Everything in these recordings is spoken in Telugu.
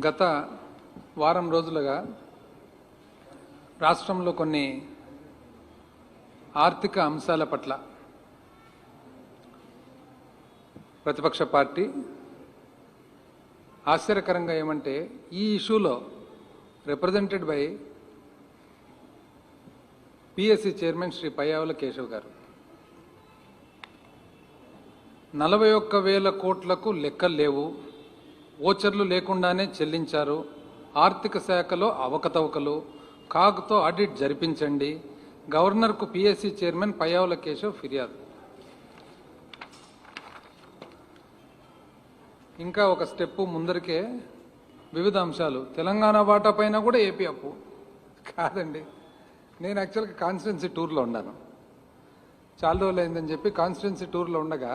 గత వారం రోజులుగా రాష్ట్రంలో కొన్ని ఆర్థిక అంశాల పట్ల ప్రతిపక్ష పార్టీ ఆశ్చర్యకరంగా ఏమంటే ఈ ఇష్యూలో represented by PSC chairman Shri Payyavula Keshav గారు 41,000 కోట్లకు లెక్కలు లేవు, ఓచర్లు లేకుండానే చెల్లించారు, ఆర్థిక శాఖలో అవకతవకలు, కాగ్తో ఆడిట్ జరిపించండి, గవర్నర్కు పిఎస్సి చైర్మన్ పయ్యావుల కేశవ్ ఫిర్యాదు. ఇంకా ఒక స్టెప్ ముందరికే వివిధ అంశాలు, తెలంగాణ వాటా పైన కూడా ఏపీ అప్పు కాదండి. నేను యాక్చువల్గా కాన్స్టిట్యున్సీ టూర్లో ఉన్నాను, చాలా రోజులు అయిందని చెప్పి కాన్స్టిట్యున్సీ టూర్లో ఉండగా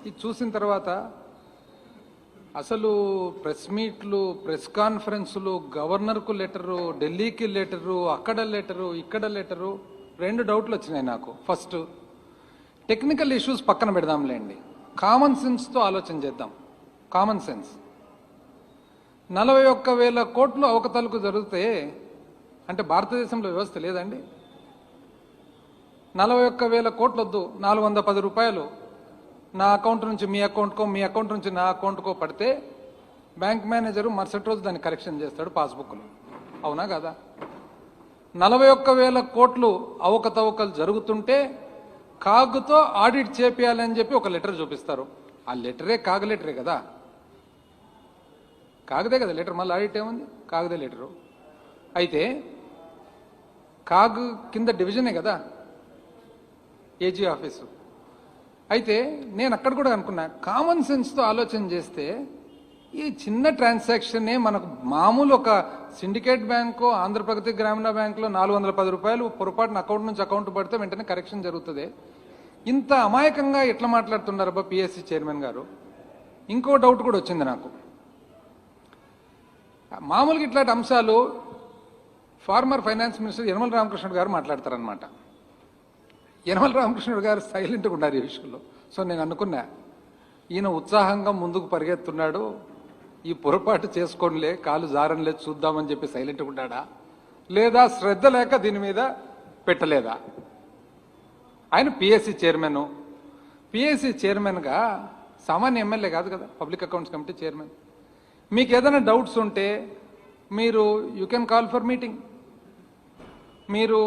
ఇది చూసిన తర్వాత అసలు ప్రెస్ మీట్లు, ప్రెస్ కాన్ఫరెన్సులు, గవర్నర్కు లెటరు, ఢిల్లీకి లెటరు, అక్కడ లెటరు, ఇక్కడ లెటరు, 2 డౌట్లు వచ్చినాయి నాకు. ఫస్ట్, టెక్నికల్ ఇష్యూస్ పక్కన పెడదాంలేండి, కామన్ సెన్స్తో ఆలోచన చేద్దాం. కామన్ సెన్స్, 41,000 కోట్లు అవకతవకలు జరిగితే అంటే భారతదేశంలో వ్యవస్థ లేదండి. 41,000 కోట్లు వద్దు, 410 రూపాయలు నా అకౌంట్ నుంచి మీ అకౌంట్కో, మీ అకౌంట్ నుంచి నా అకౌంట్కో పడితే బ్యాంక్ మేనేజరు మరుసటి రోజు దాన్ని కరెక్షన్ చేస్తాడు పాస్బుక్లో. అవునా కదా? 41,000 కోట్లు అవకతవకలు జరుగుతుంటే కాగ్తో ఆడిట్ చేపియాలని చెప్పి ఒక లెటర్ చూపిస్తారు. ఆ లెటరే కాగ్ లెటరే కదా, కాగదే కదా లెటర్, మళ్ళీ ఆడిట్ ఏముంది, కాగదే లెటరు. అయితే కాగ్ కింద డివిజనే కదా ఏజీ ఆఫీసు. అయితే నేను అక్కడ కూడా అనుకున్నా, కామన్ సెన్స్తో ఆలోచన చేస్తే ఈ చిన్న ట్రాన్సాక్షనే మనకు మామూలు ఒక సిండికేట్ బ్యాంకు, ఆంధ్రప్రగతి గ్రామీణ బ్యాంకులో 410 రూపాయలు పొరపాటున అకౌంట్ నుంచి అకౌంట్ పడితే వెంటనే కరెక్షన్ జరుగుతుంది. ఇంత అమాయకంగా ఎట్లా మాట్లాడుతున్నారు అబ్బా పిఎస్సి చైర్మన్ గారు? ఇంకో డౌట్ కూడా వచ్చింది నాకు. మామూలుగా ఇట్లాంటి అంశాలు farmer finance minister Yanamala Ramakrishnudu గారు మాట్లాడతారనమాట. యనమల రామకృష్ణుడు గారు సైలెంట్గా ఉన్నారు ఈ విషయంలో. సో నేను అనుకున్నా, ఈయన ఉత్సాహంగా ముందుకు పరిగెత్తున్నాడు, ఈ పొరపాటు చేసుకోనిలే, కాలు జారనిలే, చూద్దామని చెప్పి సైలెంట్గా ఉన్నాడా, లేదా శ్రద్ధ లేక దీని మీద పెట్టలేదా? ఆయన పిఎస్సి చైర్మన్, పిఎస్సి చైర్మన్గా సామాన్య ఎమ్మెల్యే కాదు కదా, పబ్లిక్ అకౌంట్స్ కమిటీ చైర్మన్. మీకు ఏదైనా డౌట్స్ ఉంటే మీరు you can call for meeting, మీరు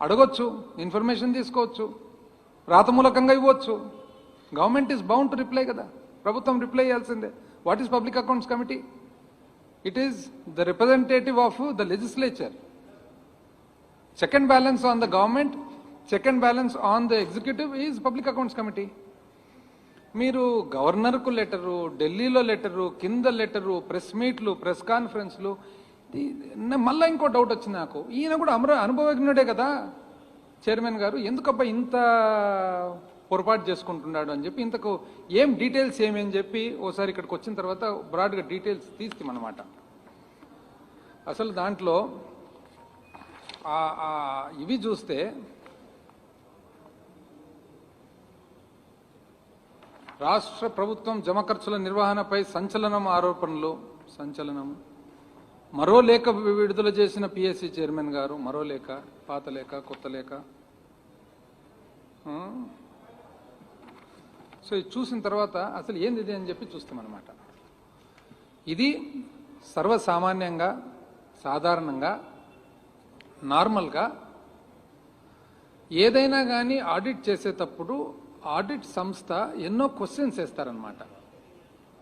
అడగొచ్చు, ఇన్ఫర్మేషన్ తీసుకోవచ్చు, రాతమూలకంగా ఇవ్వచ్చు. Government is bound to reply కదా, ప్రభుత్వం రిప్లై చేయాల్సిందే. What is public accounts committee? It is the representative of the legislature. Check and balance on the government, check and balance on the executive is public accounts committee. మీరు గవర్నర్కు లెటరు, ఢిల్లీలో లెటరు, కింద లెటరు, ప్రెస్ మీట్లు, ప్రెస్ కాన్ఫరెన్స్లు. మళ్ళీ ఇంకో డౌట్ వచ్చింది నాకు, ఈయన కూడా అనుభవజ్ఞుడే కదా చైర్మన్ గారు, ఎందుకబ్బా ఇంత పొరపాటు చేసుకుంటున్నాడు అని చెప్పి, ఇంతకు ఏం డీటెయిల్స్ ఏమి అని చెప్పి ఓసారి ఇక్కడికి వచ్చిన తర్వాత బ్రాడ్గా డీటెయిల్స్ తీస్తామన్నమాట. అసలు దాంట్లో ఇవి చూస్తే రాష్ట్ర ప్రభుత్వం జమ ఖర్చుల నిర్వహణపై సంచలనం ఆరోపణలు, సంచలనం. మరో లేఖ విడుదల చేసిన పిఎస్సి చైర్మన్ గారు, మరో లేఖ, పాత లేఖ, కొత్త లేఖ. సో ఇది చూసిన తర్వాత అసలు ఏంది ఇది అని చెప్పి చూస్తామన్నమాట. ఇది సర్వసామాన్యంగా, సాధారణంగా, నార్మల్గా ఏదైనా కానీ ఆడిట్ చేసేటప్పుడు ఆడిట్ సంస్థ ఎన్నో క్వశ్చన్స్ వేస్తారనమాట.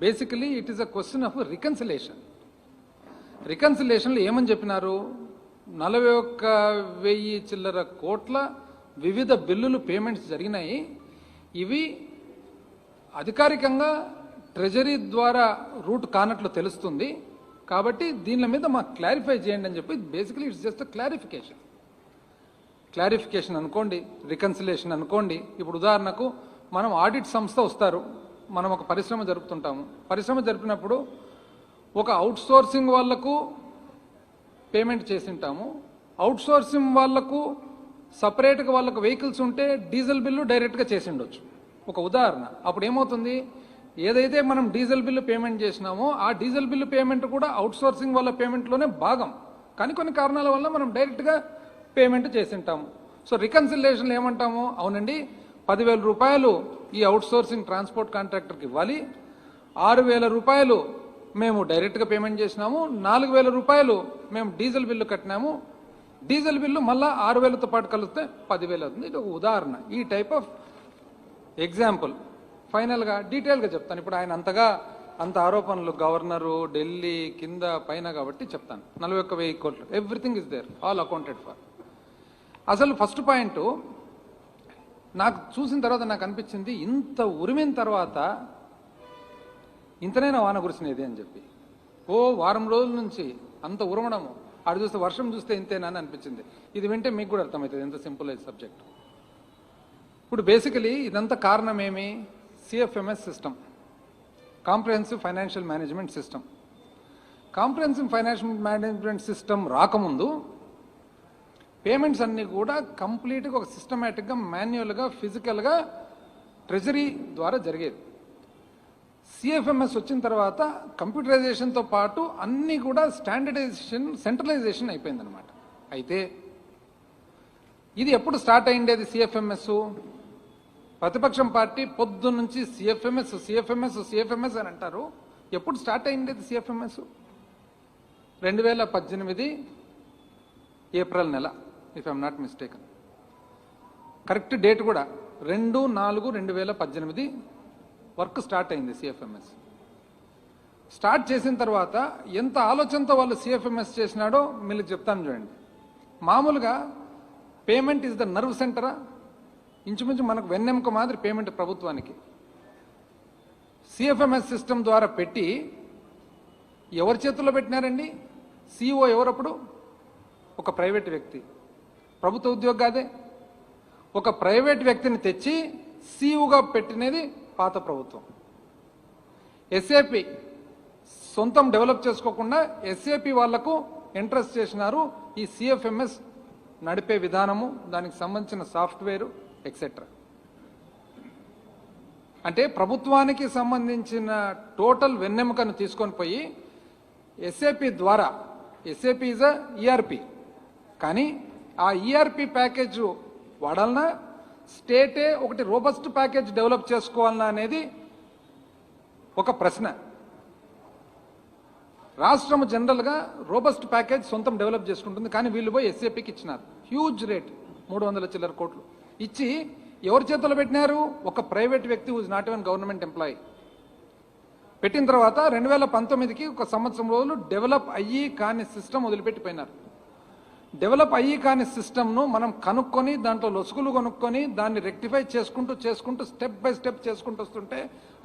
Basically it is a question of reconciliation. రికన్సిలేషన్లో ఏమని చెప్పినారు? 41,000 చిల్లర కోట్ల వివిధ బిల్లులు పేమెంట్స్ జరిగినాయి, ఇవి అధికారికంగా ట్రెజరీ ద్వారా రూట్ కానట్లు తెలుస్తుంది, కాబట్టి దీని మీద మాకు క్లారిఫై చేయండి అని చెప్పి. Basically it's just clarification. Clarification అనుకోండి, రికన్సిలేషన్ అనుకోండి. ఇప్పుడు ఉదాహరణకు మనం ఆడిట్ సంస్థ వస్తారు, మనం ఒక పరిశ్రమ జరుపుతుంటాము. పరిశ్రమ జరిపినప్పుడు ఒక అవుట్ సోర్సింగ్ వాళ్లకు పేమెంట్ చేసి ఉంటాము, అవుట్ సోర్సింగ్ వాళ్లకు సపరేట్గా వాళ్ళకు వెహికల్స్ ఉంటే డీజిల్ బిల్లు డైరెక్ట్గా చేసి ఉండొచ్చు. ఒక ఉదాహరణ. అప్పుడు ఏమవుతుంది, ఏదైతే మనం డీజిల్ బిల్లు పేమెంట్ చేసినామో ఆ డీజిల్ బిల్లు పేమెంట్ కూడా అవుట్సోర్సింగ్ వల్ల పేమెంట్లోనే భాగం. కానీ కొన్ని కారణాల వల్ల మనం డైరెక్ట్గా పేమెంట్ చేసింటాము. సో రికన్సిలేషన్లు ఏమంటాము? అవునండి, 10,000 రూపాయలు ఈ అవుట్సోర్సింగ్ ట్రాన్స్పోర్ట్ కాంట్రాక్టర్కి ఇవ్వాలి, 6,000 రూపాయలు మేము డైరెక్ట్గా పేమెంట్ చేసినాము, 4,000 రూపాయలు మేము డీజిల్ బిల్లు కట్టినాము, డీజిల్ బిల్లు మళ్ళీ 6,000తో పాటు కలిస్తే 10,000 అవుతుంది. ఇది ఒక ఉదాహరణ. ఈ టైప్ ఆఫ్ ఎగ్జాంపుల్. ఫైనల్గా డీటెయిల్గా చెప్తాను. ఇప్పుడు ఆయన అంత ఆరోపణలు గవర్నరు, ఢిల్లీ, కింద పైన కాబట్టి చెప్తాను. 41,000 కోట్లు, everything is there, all accounted for. అసలు ఫస్ట్ పాయింట్ నాకు చూసిన తర్వాత నాకు అనిపించింది, ఇంత ఉరిమిన తర్వాత ఇంతనైనా వాన కురిసినది అని చెప్పి. వారం రోజుల నుంచి అంత ఉరమడము, ఆడు చూస్తే వర్షం చూస్తే ఇంతేనా అని అనిపించింది. ఇది వింటే మీకు కూడా అర్థమవుతుంది ఎంత సింపుల్ అయిన సబ్జెక్ట్. ఇప్పుడు బేసికలీ ఇదంతా కారణం ఏమి? CFMS system, comprehensive financial management system. Comprehensive financial management system రాకముందు పేమెంట్స్ అన్నీ కూడా కంప్లీట్గా ఒక సిస్టమేటిక్గా, మాన్యువల్గా, ఫిజికల్గా ట్రెజరీ ద్వారా జరిగేది. సిఎఫ్ఎంఎస్ వచ్చిన తర్వాత కంప్యూటరైజేషన్తో పాటు అన్నీ కూడా స్టాండర్డైజేషన్, సెంట్రలైజేషన్ అయిపోయిందనమాట. అయితే ఇది ఎప్పుడు స్టార్ట్ అయ్యిండేది సిఎఫ్ఎంఎస్? ప్రతిపక్షం పార్టీ పొద్దు నుంచి సిఎఫ్ఎంఎస్ సిఎఫ్ఎంఎస్ సిఎఫ్ఎంఎస్ అని అంటారు. ఎప్పుడు స్టార్ట్ అయ్యిండేది సిఎఫ్ఎంఎస్? 2018 ఏప్రిల్ నెల, if I'm not mistaken. Correct date కూడా 2/4/2018 వర్క్ స్టార్ట్ అయింది సిఎఫ్ఎంఎస్. స్టార్ట్ చేసిన తర్వాత ఎంత ఆలోచనతో వాళ్ళు సిఎఫ్ఎంఎస్ చేసినాడో మీకు చెప్తాను చూడండి. మామూలుగా పేమెంట్ ఈజ్ ద నర్వ్ సెంటరా? ఇంచుమించు మనకు వెన్నెముక మాదిరి పేమెంట్ ప్రభుత్వానికి. సిఎఫ్ఎంఎస్ సిస్టమ్ ద్వారా పెట్టి ఎవరి చేతుల్లో పెట్టినారండి? సిఇఓ ఎవరప్పుడు? ఒక ప్రైవేట్ వ్యక్తి, ప్రభుత్వ ఉద్యోగి కాదే. ఒక ప్రైవేట్ వ్యక్తిని తెచ్చి సిఇఓగా పెట్టినది పాత ప్రభుత్వం. ఎస్ఏపి సొంతం డెవలప్ చేసుకోకుండా ఎస్ఏపి వాళ్లకు ఇంట్రెస్ట్ చేసినారు ఈ సిఎఫ్ఎంఎస్ నడిపే విధానము, దానికి సంబంధించిన సాఫ్ట్వేరు ఎక్సెట్రా. అంటే ప్రభుత్వానికి సంబంధించిన టోటల్ వెన్నెముకను తీసుకొని పోయి ఎస్ఏపి ద్వారా, ఎస్ఏపి ఈజ్ అ ఈఆర్పి, కానీ ఆ ఈఆర్పి ప్యాకేజ్ వాడాలన్నా, స్టేటే ఒకటి రోబస్ట్ ప్యాకేజ్ డెవలప్ చేసుకోవాలన్నా అనేది ఒక ప్రశ్న. రాష్ట్రం జనరల్గా రోబస్ట్ ప్యాకేజ్ సొంతం డెవలప్ చేసుకుంటుంది, కానీ వీళ్ళు పోయి ఎస్ఏపికి ఇచ్చినారు హ్యూజ్ రేట్, 300 చిల్లర కోట్లు ఇచ్చి ఎవరి చేతుల్లో పెట్టినారు? ఒక ప్రైవేట్ వ్యక్తి who's not even government employee. పెట్టిన తర్వాత 2019కి ఒక సంవత్సరం రోజులు డెవలప్ అయ్యి కాని సిస్టమ్ వదిలిపెట్టిపోయినారు. డెవలప్ అయ్యి కాని సిస్టమ్ను మనం కనుక్కొని దాంట్లో లొసుగులు కొనుక్కొని దాన్ని రెక్టిఫై చేసుకుంటూ స్టెప్ బై స్టెప్ చేసుకుంటూ వస్తుంటే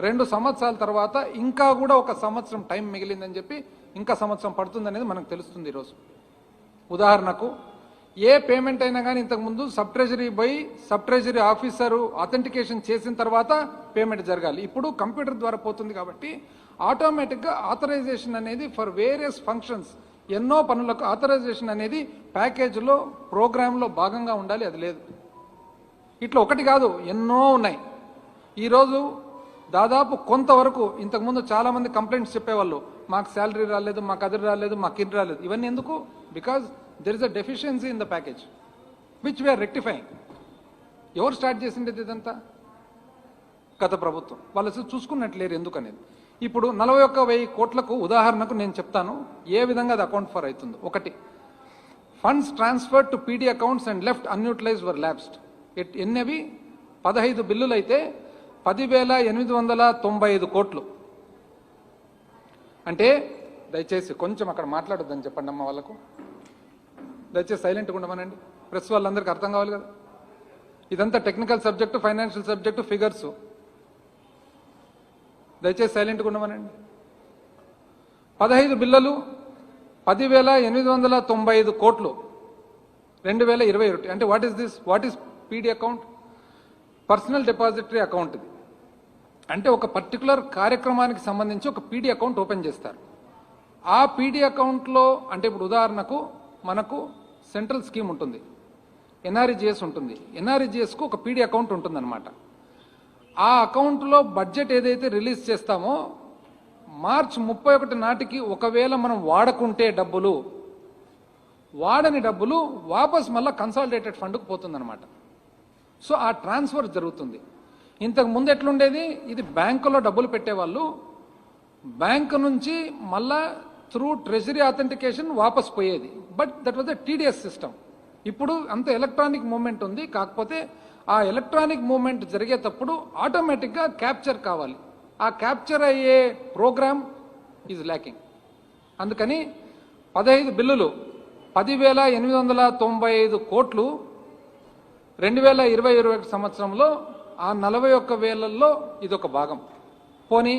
2 సంవత్సరాల తర్వాత ఇంకా కూడా ఒక సంవత్సరం టైం మిగిలిందని చెప్పి ఇంకా సంవత్సరం పడుతుందనేది మనకు తెలుస్తుంది ఈరోజు. ఉదాహరణకు ఏ పేమెంట్ అయినా కానీ ఇంతకుముందు సబ్ ట్రెజరీ పోయి సబ్ ట్రెజరీ ఆఫీసరు అథెంటికేషన్ చేసిన తర్వాత పేమెంట్ జరగాలి. ఇప్పుడు కంప్యూటర్ ద్వారా పోతుంది కాబట్టి ఆటోమేటిక్గా ఆథరైజేషన్ అనేది ఫర్ వేరియస్ ఫంక్షన్స్, ఎన్నో పనులకు ఆథరైజేషన్ అనేది ప్యాకేజీలో, ప్రోగ్రాంలో భాగంగా ఉండాలి. అది లేదు. ఇట్లా ఒకటి కాదు, ఎన్నో ఉన్నాయి. ఈరోజు దాదాపు కొంతవరకు ఇంతకుముందు చాలామంది కంప్లైంట్స్ చెప్పేవాళ్ళు, మాకు శాలరీ రాలేదు, మాకు అది రాలేదు, మాకు ఇది రాలేదు. ఇవన్నీ ఎందుకు? Because there is a deficiency in the package which we are rectifying. ఎవరు స్టార్ట్ చేసిండేది ఇదంతా? గత ప్రభుత్వం. వాళ్ళు అసలు చూసుకున్నట్లేరు ఎందుకనేది. ఇప్పుడు 41,000 కోట్లకు ఉదాహరణకు నేను చెప్తాను ఏ విధంగా అది అకౌంట్ ఫర్ అవుతుందో. ఒకటి, funds transferred to PD accounts and left unutilised or lapsed. ఎన్నవి? 15 బిల్లులు అయితే 10,895 కోట్లు. అంటే దయచేసి కొంచెం అక్కడ మాట్లాడొద్దని చెప్పండి అమ్మ వాళ్ళకు. దయచేసి సైలెంట్గా ఉండమనండి, ప్రెస్ వాళ్ళందరికీ అర్థం కావాలి కదా. ఇదంతా technical subject, financial subject, figures. దయచేసి సైలెంట్గా ఉండమనండి. 15 బిల్లులు 10,895 కోట్లు 2021. అంటే what is this? What is PD account? Personal depository account. ఇది అంటే ఒక పర్టికులర్ కార్యక్రమానికి సంబంధించి ఒక పీడీ అకౌంట్ ఓపెన్ చేస్తారు. ఆ పీడీ అకౌంట్లో అంటే ఇప్పుడు ఉదాహరణకు మనకు సెంట్రల్ స్కీమ్ ఉంటుంది, ఎన్ఆర్ఈజిఎస్ ఉంటుంది. ఎన్ఆర్ఈజిఎస్కు ఒక పీడీ అకౌంట్ ఉంటుందన్నమాట. ఆ అకౌంట్లో బడ్జెట్ ఏదైతే రిలీజ్ చేస్తామో మార్చి 31 నాటికి ఒకవేళ మనం వాడకుంటే డబ్బులు వాడని డబ్బులు వాపస్ మళ్ళీ కన్సాలిడేటెడ్ ఫండ్కు పోతుందన్నమాట. సో ఆ ట్రాన్స్ఫర్ జరుగుతుంది. ఇంతకు ముందు ఎట్లుండేది, ఇది బ్యాంకులో డబ్బులు పెట్టేవాళ్ళు బ్యాంకు నుంచి మళ్ళా త్రూ ట్రెజరీ అథెంటికేషన్ వాపస్ పోయేది. But that was the TDS system. ఇప్పుడు అంత ఎలక్ట్రానిక్ మూవ్మెంట్ ఉంది. కాకపోతే ఆ ఎలక్ట్రానిక్ మూవ్మెంట్ జరిగేటప్పుడు ఆటోమేటిక్గా క్యాప్చర్ కావాలి. ఆ క్యాప్చర్ అయ్యే ప్రోగ్రామ్ ఈజ్ ల్యాకింగ్. అందుకని 15 బిల్లులు 10,895 కోట్లు 2020-21 సంవత్సరంలో ఆ 41,000లో ఇదొక భాగం. పోనీ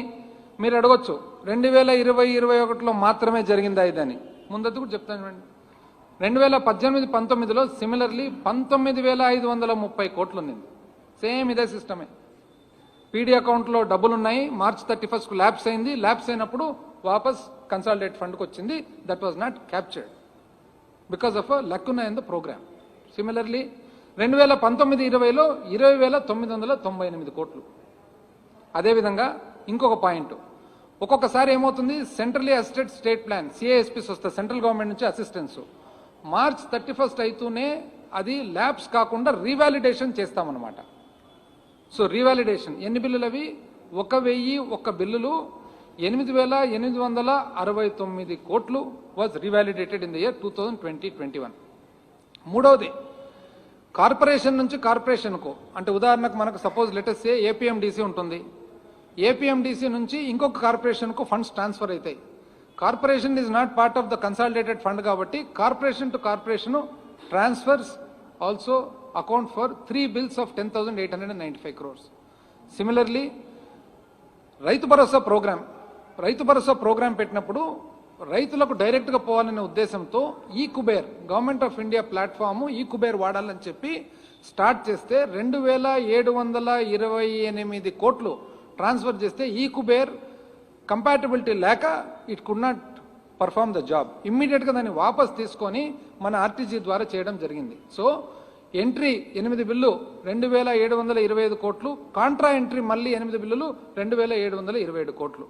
మీరు అడగొచ్చు 2020-21లో మాత్రమే జరిగిందా ఇదని. ముందది కూడా చెప్తాను. 2018-19లో సిమిలర్లీ 19,530 కోట్లు ఉంది. సేమ్ ఇదే సిస్టమే. పీడీ అకౌంట్లో డబ్బులు ఉన్నాయి, మార్చ్ 31కు ల్యాప్స్ అయింది. ల్యాప్స్ అయినప్పుడు వాపస్ కన్సాలిడేట్ ఫండ్కి వచ్చింది. That was not captured because of a lacuna in the programme. Similarly 2019-20లో 20,998 కోట్లు. అదేవిధంగా ఇంకొక పాయింట్, ఒక్కొక్కసారి ఏమవుతుంది, centrally assisted state plan CASPs వస్తాయి సెంట్రల్ గవర్నమెంట్ నుంచి అసిస్టెన్స్. మార్చ్ 31 అయితేనే అది ల్యాబ్స్ కాకుండా రీవాలిడేషన్ చేస్తామన్నమాట. సో రీవాలిడేషన్ ఎన్ని బిల్లులు అవి? 1,001 బిల్లులు 8,869 కోట్లు was revalidated in the year 2020-21. మూడవది కార్పొరేషన్ నుంచి కార్పొరేషన్కు, అంటే ఉదాహరణకు మనకు సపోజ్ లెటెస్ట్ ఏపీఎండిసి ఉంటుంది. ఏపీఎండిసి నుంచి ఇంకొక కార్పొరేషన్కు ఫండ్స్ ట్రాన్స్ఫర్ అవుతాయి. Corporation is not part of the consolidated fund కాబట్టి corporation to corporation transfers also account for 3 bills of 10,895 crores. Similarly Rythu Bharosa programme పెట్టినప్పుడు రైతులకు డైరెక్ట్గా పోవాలనే ఉద్దేశంతో e Kuber government of India platform e Kuber వాడాలని చెప్పి స్టార్ట్ చేస్తే 2,728 కోట్లు ట్రాన్స్ఫర్ చేస్తే ఈ కుబేర్ కంపాటబిలిటీ లేక it could not perform the job. ఇమ్మీడియట్గా దాన్ని వాపస్ తీసుకొని మన ఆర్టీజీ ద్వారా చేయడం జరిగింది. సో ఎంట్రీ 8 బిల్లు 2,725 కోట్లు, కాంట్రా ఎంట్రీ మళ్ళీ 8 బిల్లులు 2,727 కోట్లు.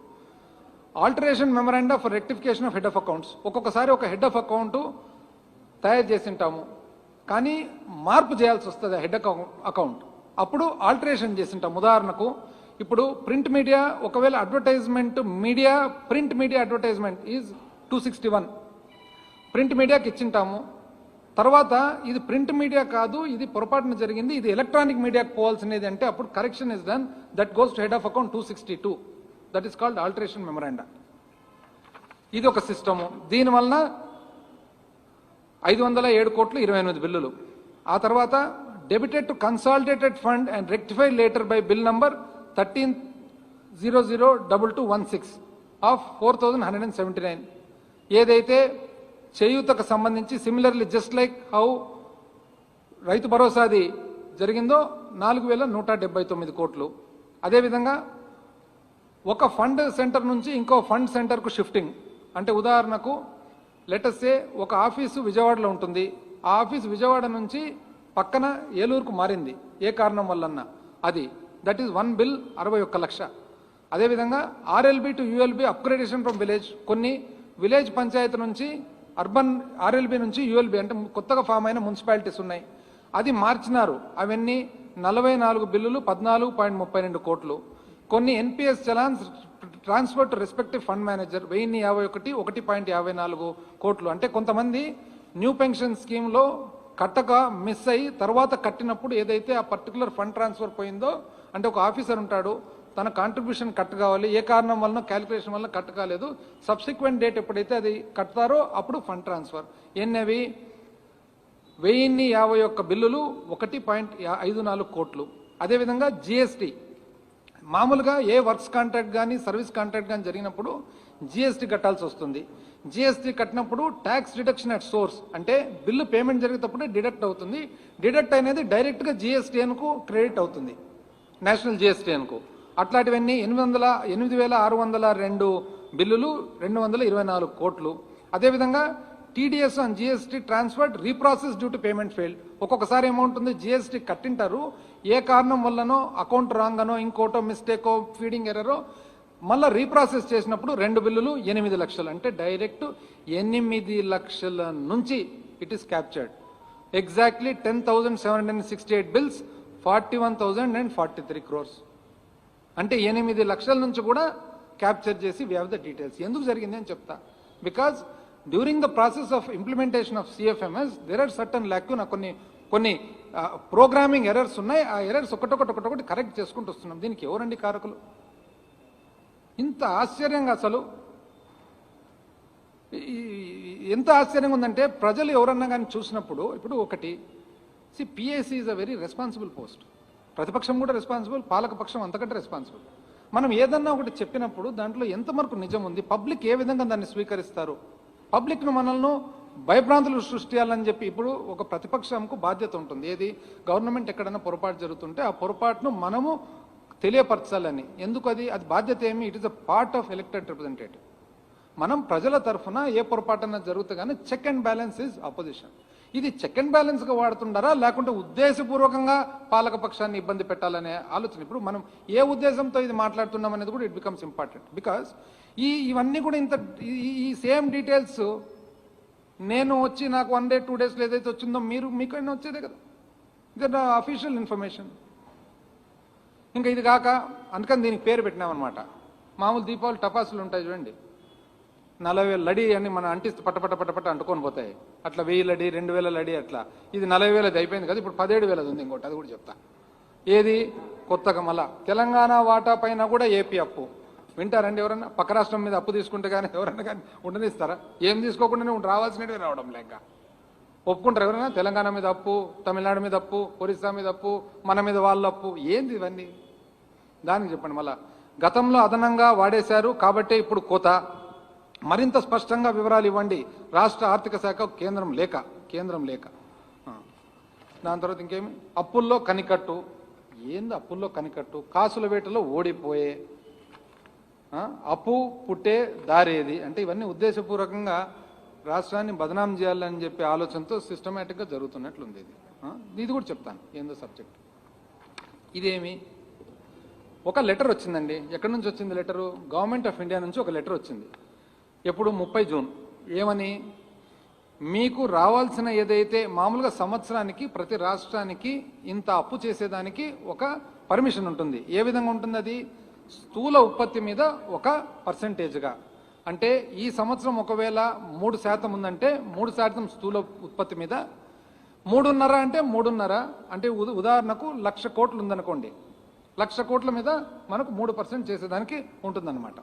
Alteration memoranda for rectification of head of accounts, ఒక్కొక్కసారి ఒక హెడ్ ఆఫ్ అకౌంట్ తయారు చేసి ఉంటాము కానీ మార్పు చేయాల్సి వస్తుంది హెడ్ అకౌంట్, అప్పుడు ఆల్టరేషన్ చేసి ఉంటాం. ఉదాహరణకు ఇప్పుడు ప్రింట్ మీడియా, ఒకవేళ advertisement media print media advertisement is 261 print మీడియాకి ఇచ్చింటాము. తర్వాత ఇది ప్రింట్ మీడియా కాదు, ఇది పొరపాటున జరిగింది, ఇది ఎలక్ట్రానిక్ మీడియాకి పోవాల్సినది అంటే అప్పుడు correction is done, that goes to head of account 262. That is called alteration memoranda. ఇది ఒక సిస్టము. దీనివలన 507 కోట్లు 28 బిల్లులు. ఆ తర్వాత debited to consolidated fund and rectified later by bill number 13002216 of 4,179 ఏదైతే చేయూతకు సంబంధించి సిమిలర్లీ జస్ట్ లైక్ హౌ రైతు భరోసాది జరిగిందో 4,179 కోట్లు. అదేవిధంగా ఒక ఫండ్ సెంటర్ నుంచి ఇంకో ఫండ్ సెంటర్కు షిఫ్టింగ్, అంటే ఉదాహరణకు లెటర్సే ఒక ఆఫీసు విజయవాడలో ఉంటుంది, ఆ ఆఫీసు విజయవాడ నుంచి పక్కన ఏలూరుకు మారింది ఏ కారణం వల్లన్నా, అది దట్ ఈస్ 1 బిల్ 61 లక్ష. అదేవిధంగా RLB to ULB upgradation from village, కొన్ని విలేజ్ పంచాయతీ నుంచి అర్బన్ ఆర్ఎల్బి నుంచి యూఎల్బి అంటే కొత్తగా ఫామ్ అయిన మున్సిపాలిటీస్ ఉన్నాయి, అది మార్చినారు. అవన్నీ 44 బిల్లులు 14.32 కోట్లు. కొన్ని NPS challans transfer to respective fund manager 1051 1.54 కోట్లు. అంటే కొంతమంది న్యూ పెన్షన్ స్కీమ్లో కట్టక మిస్ అయ్యి తర్వాత కట్టినప్పుడు ఏదైతే ఆ పర్టికులర్ ఫండ్ ట్రాన్స్ఫర్ పోయిందో, అంటే ఒక ఆఫీసర్ ఉంటాడు తన కాంట్రిబ్యూషన్ కట్ కావాలి, ఏ కారణం వలన క్యాలిక్యులేషన్ వల్ల కట్ కాలేదు, సబ్సిక్వెంట్ డేట్ ఎప్పుడైతే అది కట్టారో అప్పుడు ఫండ్ ట్రాన్స్ఫర్. ఎన్నవి 1051 బిల్లులు 1.54 కోట్లు. అదేవిధంగా జిఎస్టీ, మామూలుగా ఏ వర్క్స్ కాంట్రాక్ట్ కానీ సర్వీస్ కాంట్రాక్ట్ కానీ జరిగినప్పుడు జిఎస్టీ కట్టాల్సి వస్తుంది. జిఎస్టీ కట్టినప్పుడు ట్యాక్స్ డిడక్షన్ అట్ సోర్స్, అంటే బిల్లు పేమెంట్ జరిగేటప్పుడే డిడక్ట్ అవుతుంది. డిడక్ట్ అనేది డైరెక్ట్గా జిఎస్టీఎన్కు క్రెడిట్ అవుతుంది, నేషనల్ జిఎస్టీఎన్కు. అట్లాంటివన్నీ 8,602 బిల్లులు 224 కోట్లు. అదేవిధంగా TDS and GST transferred reprocess due to payment failed. ఒక్కొక్కసారి ఏమవుతుంది, జిఎస్టీ కట్టింటారు, ఏ కారణం వల్లనో అకౌంట్ రాంగ్ అనో ఇంకోటో మిస్టేకో ఫీడింగ్ ఎర్రరో మళ్ళీ రీప్రాసెస్ చేసినప్పుడు 2 బిల్లులు 8 లక్షలు, అంటే డైరెక్ట్ 8 లక్షల నుంచి it is captured. Exactly 10,768 bills, 41,043 crores. అంటే 8 లక్షల నుంచి కూడా క్యాప్చర్ చేసి వీ హ్యావ్ ద డీటెయిల్స్. ఎందుకు జరిగింది అని చెప్తా. Because during the process of implementation of CFMS there are certain lacuna, కొన్ని ప్రోగ్రామింగ్ ఎర్రర్స్ ఉన్నాయి. ఆ ఎర్రర్స్ ఒకటొకటి కరెక్ట్ చేసుకుంటూ వస్తున్నాం. దీనికి ఎవరండి కారకులు? ఇంత ఆశ్చర్యంగా, అసలు ఎంత ఆశ్చర్యంగా ఉందంటే ప్రజలు ఎవరన్నా కానీ చూసినప్పుడు, ఇప్పుడు ఒకటి PAC is a very responsible post. ప్రతిపక్షం కూడా రెస్పాన్సిబుల్, పాలకపక్షం అంతకంటే రెస్పాన్సిబుల్. మనం ఏదన్నా ఒకటి చెప్పినప్పుడు దాంట్లో ఎంతవరకు నిజం ఉంది, పబ్లిక్ ఏ విధంగా దాన్ని స్వీకరిస్తారు, పబ్లిక్ను మనల్ని భయభ్రాంతులు సృష్టించాలని చెప్పి ఇప్పుడు ఒక ప్రతిపక్షంకు బాధ్యత ఉంటుంది. ఏది, గవర్నమెంట్ ఎక్కడైనా పొరపాటు జరుగుతుంటే ఆ పొరపాటును మనము తెలియపరచాలని. ఎందుకు అది బాధ్యత ఏమి? It is a part of elected representative. మనం ప్రజల తరఫున ఏ పొరపాటున జరుగుతుంది కానీ check and balance is opposition. ఇది చెక్ అండ్ బ్యాలెన్స్గా వాడుతుండారా లేకుంటే ఉద్దేశపూర్వకంగా పాలక పక్షాన్ని ఇబ్బంది పెట్టాలనే ఆలోచన. ఇప్పుడు మనం ఏ ఉద్దేశంతో ఇది మాట్లాడుతున్నాం అనేది కూడా ఇట్ బికమ్స్ ఇంపార్టెంట్. బికాస్ ఇవన్నీ కూడా ఈ సేమ్ డీటెయిల్స్ నేను వచ్చి నాకు 1 day 2 days ఏదైతే వచ్చిందో మీకైనా వచ్చేదే కదా. ఇది అఫీషియల్ ఇన్ఫర్మేషన్. ఇంకా ఇది కాక అందుకని దీనికి పేరు పెట్టినామన్నమాట. మామూలు దీపావళి టపాసులు ఉంటాయి చూడండి, 40,000 లడి అని మనం అంటిస్తే పట్టపట్ట అంటుకొని పోతాయి. అట్లా 1000 లడి 2000 లడి అట్లా. ఇది 40,000 అది అయిపోయింది కదా, ఇప్పుడు 17,000 ఉంది ఇంకోటి, అది కూడా చెప్తా. ఏది కొత్తగా మళ్ళా తెలంగాణ వాటా పైన కూడా ఏపీ అప్పు. వింటారండి ఎవరన్నా? పక్క రాష్ట్రం మీద అప్పు తీసుకుంటే కానీ ఎవరన్నా కానీ ఉండనిస్తారా? ఏం తీసుకోకుండానే రావాల్సినవి రావడం లేక ఒప్పుకుంటారు ఎవరైనా? తెలంగాణ మీద అప్పు, తమిళనాడు మీద అప్పు, ఒరిస్సా మీద అప్పు, మన మీద వాళ్ళ అప్పు, ఏంది ఇవన్నీ? దానికి చెప్పండి. మళ్ళా గతంలో అదనంగా వాడేశారు కాబట్టి ఇప్పుడు కోత. మరింత స్పష్టంగా వివరాలు ఇవ్వండి. రాష్ట్ర ఆర్థిక శాఖ కేంద్రం లేక. దాని తర్వాత ఇంకేమి? అప్పుల్లో కనికట్టు. ఏంది అప్పుల్లో కనికట్టు? కాసుల వేటలో ఓడిపోయే, అప్పు పుట్టే దారేది అంటే ఇవన్నీ ఉద్దేశపూర్వకంగా రాష్ట్రాన్ని బదనాం చేయాలని చెప్పి ఆలోచనతో సిస్టమేటిక్గా జరుగుతున్నట్లుంది. ఇది కూడా చెప్తాను ఏందో సబ్జెక్ట్. ఇదేమి? ఒక లెటర్ వచ్చిందండి. ఎక్కడి నుంచి వచ్చింది లెటరు? గవర్నమెంట్ ఆఫ్ ఇండియా నుంచి ఒక లెటర్ వచ్చింది. ఎప్పుడు? 30 జూన్. ఏమని? మీకు రావాల్సిన ఏదైతే మామూలుగా సంవత్సరానికి ప్రతి రాష్ట్రానికి ఇంత అప్పు చేసేదానికి ఒక పర్మిషన్ ఉంటుంది. ఏ విధంగా ఉంటుంది అది? స్థూల ఉత్పత్తి మీద ఒక పర్సెంటేజ్గా. అంటే ఈ సంవత్సరం ఒకవేళ 3% ఉందంటే 3% స్థూల ఉత్పత్తి మీద, 3.5 అంటే 3.5 అంటే ఉదాహరణకు 1,00,000 కోట్లు ఉందనుకోండి, 1,00,000 కోట్ల మీద మనకు 3% చేసేదానికి ఉంటుందన్నమాట.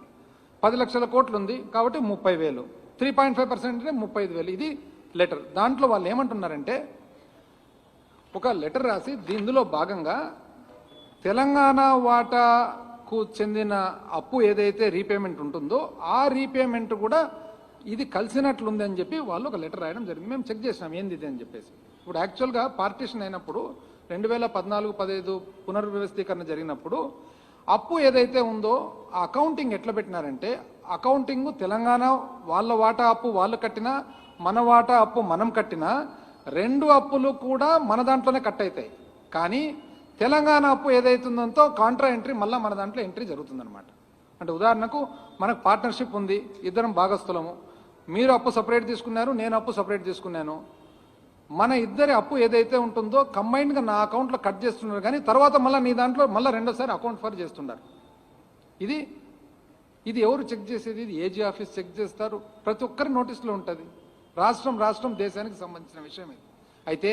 10 లక్షల కోట్లు ఉంది కాబట్టి 30,000, 3.5% అంటే 35,000. ఇది లెటర్. దాంట్లో వాళ్ళు ఏమంటున్నారంటే ఒక లెటర్ రాసి ఇందులో భాగంగా తెలంగాణ వాటాకు చెందిన అప్పు ఏదైతే రీపేమెంట్ ఉంటుందో ఆ రీపేమెంట్ కూడా ఇది కలిసినట్లుంది అని చెప్పి వాళ్ళు ఒక లెటర్ రాయడం జరిగింది. మేము చెక్ చేసినాం ఏంది ఇది అని చెప్పేసి. ఇప్పుడు యాక్చువల్గా పార్టీషన్ అయినప్పుడు 2014-15 పునర్వ్యవస్థీకరణ జరిగినప్పుడు అప్పు ఏదైతే ఉందో ఆ అకౌంటింగ్ ఎట్లా పెట్టినారంటే, అకౌంటింగ్ తెలంగాణ వాళ్ళ వాటా అప్పు వాళ్ళు కట్టినా, మన వాటా అప్పు మనం కట్టినా 2 అప్పులు కూడా మన దాంట్లోనే కట్ అవుతాయి. కానీ తెలంగాణ అప్పు ఏదైతుందో కాంట్రా ఎంట్రీ మళ్ళీ మన దాంట్లో ఎంట్రీ జరుగుతుందన్నమాట. అంటే ఉదాహరణకు మనకు పార్ట్నర్షిప్ ఉంది, ఇద్దరం భాగస్థులము. మీరు అప్పు సపరేట్ తీసుకున్నారు, నేను అప్పు సపరేట్ తీసుకున్నాను. మన ఇద్దరి అప్పు ఏదైతే ఉంటుందో కంబైన్డ్గా నా అకౌంట్లో కట్ చేస్తున్నారు, కానీ తర్వాత మళ్ళీ నీ దాంట్లో మళ్ళీ రెండోసారి అకౌంట్ ఫర్ చేస్తున్నారు. ఇది ఎవరు చెక్ చేసేది? ఇది ఏజీ ఆఫీస్ చెక్ చేస్తారు. ప్రతి ఒక్కరి నోటీసులో ఉంటుంది. రాష్ట్రం దేశానికి సంబంధించిన విషయం ఇది. అయితే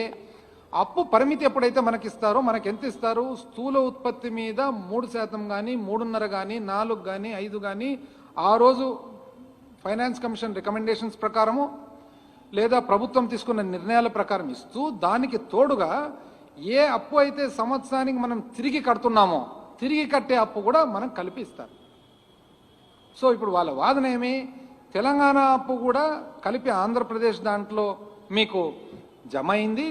అప్పు పరిమితి ఎప్పుడైతే మనకిస్తారో, మనకి ఎంత ఇస్తారు? స్థూల ఉత్పత్తి మీద 3% కానీ, 3.5 కానీ, 4 కానీ, 5 కానీ ఆ రోజు ఫైనాన్స్ కమిషన్ రికమెండేషన్స్ ప్రకారము లేదా ప్రభుత్వం తీసుకున్న నిర్ణయాల ప్రకారం ఇస్తూ, దానికి తోడుగా ఏ అప్పు అయితే సంవత్సరానికి మనం తిరిగి కడుతున్నామో తిరిగి కట్టే అప్పు కూడా మనం కలిపి ఇస్తారు. సో ఇప్పుడు వాళ్ళ వాదన ఏమి? తెలంగాణ అప్పు కూడా కలిపి ఆంధ్రప్రదేశ్ దాంట్లో మీకు జమ అయింది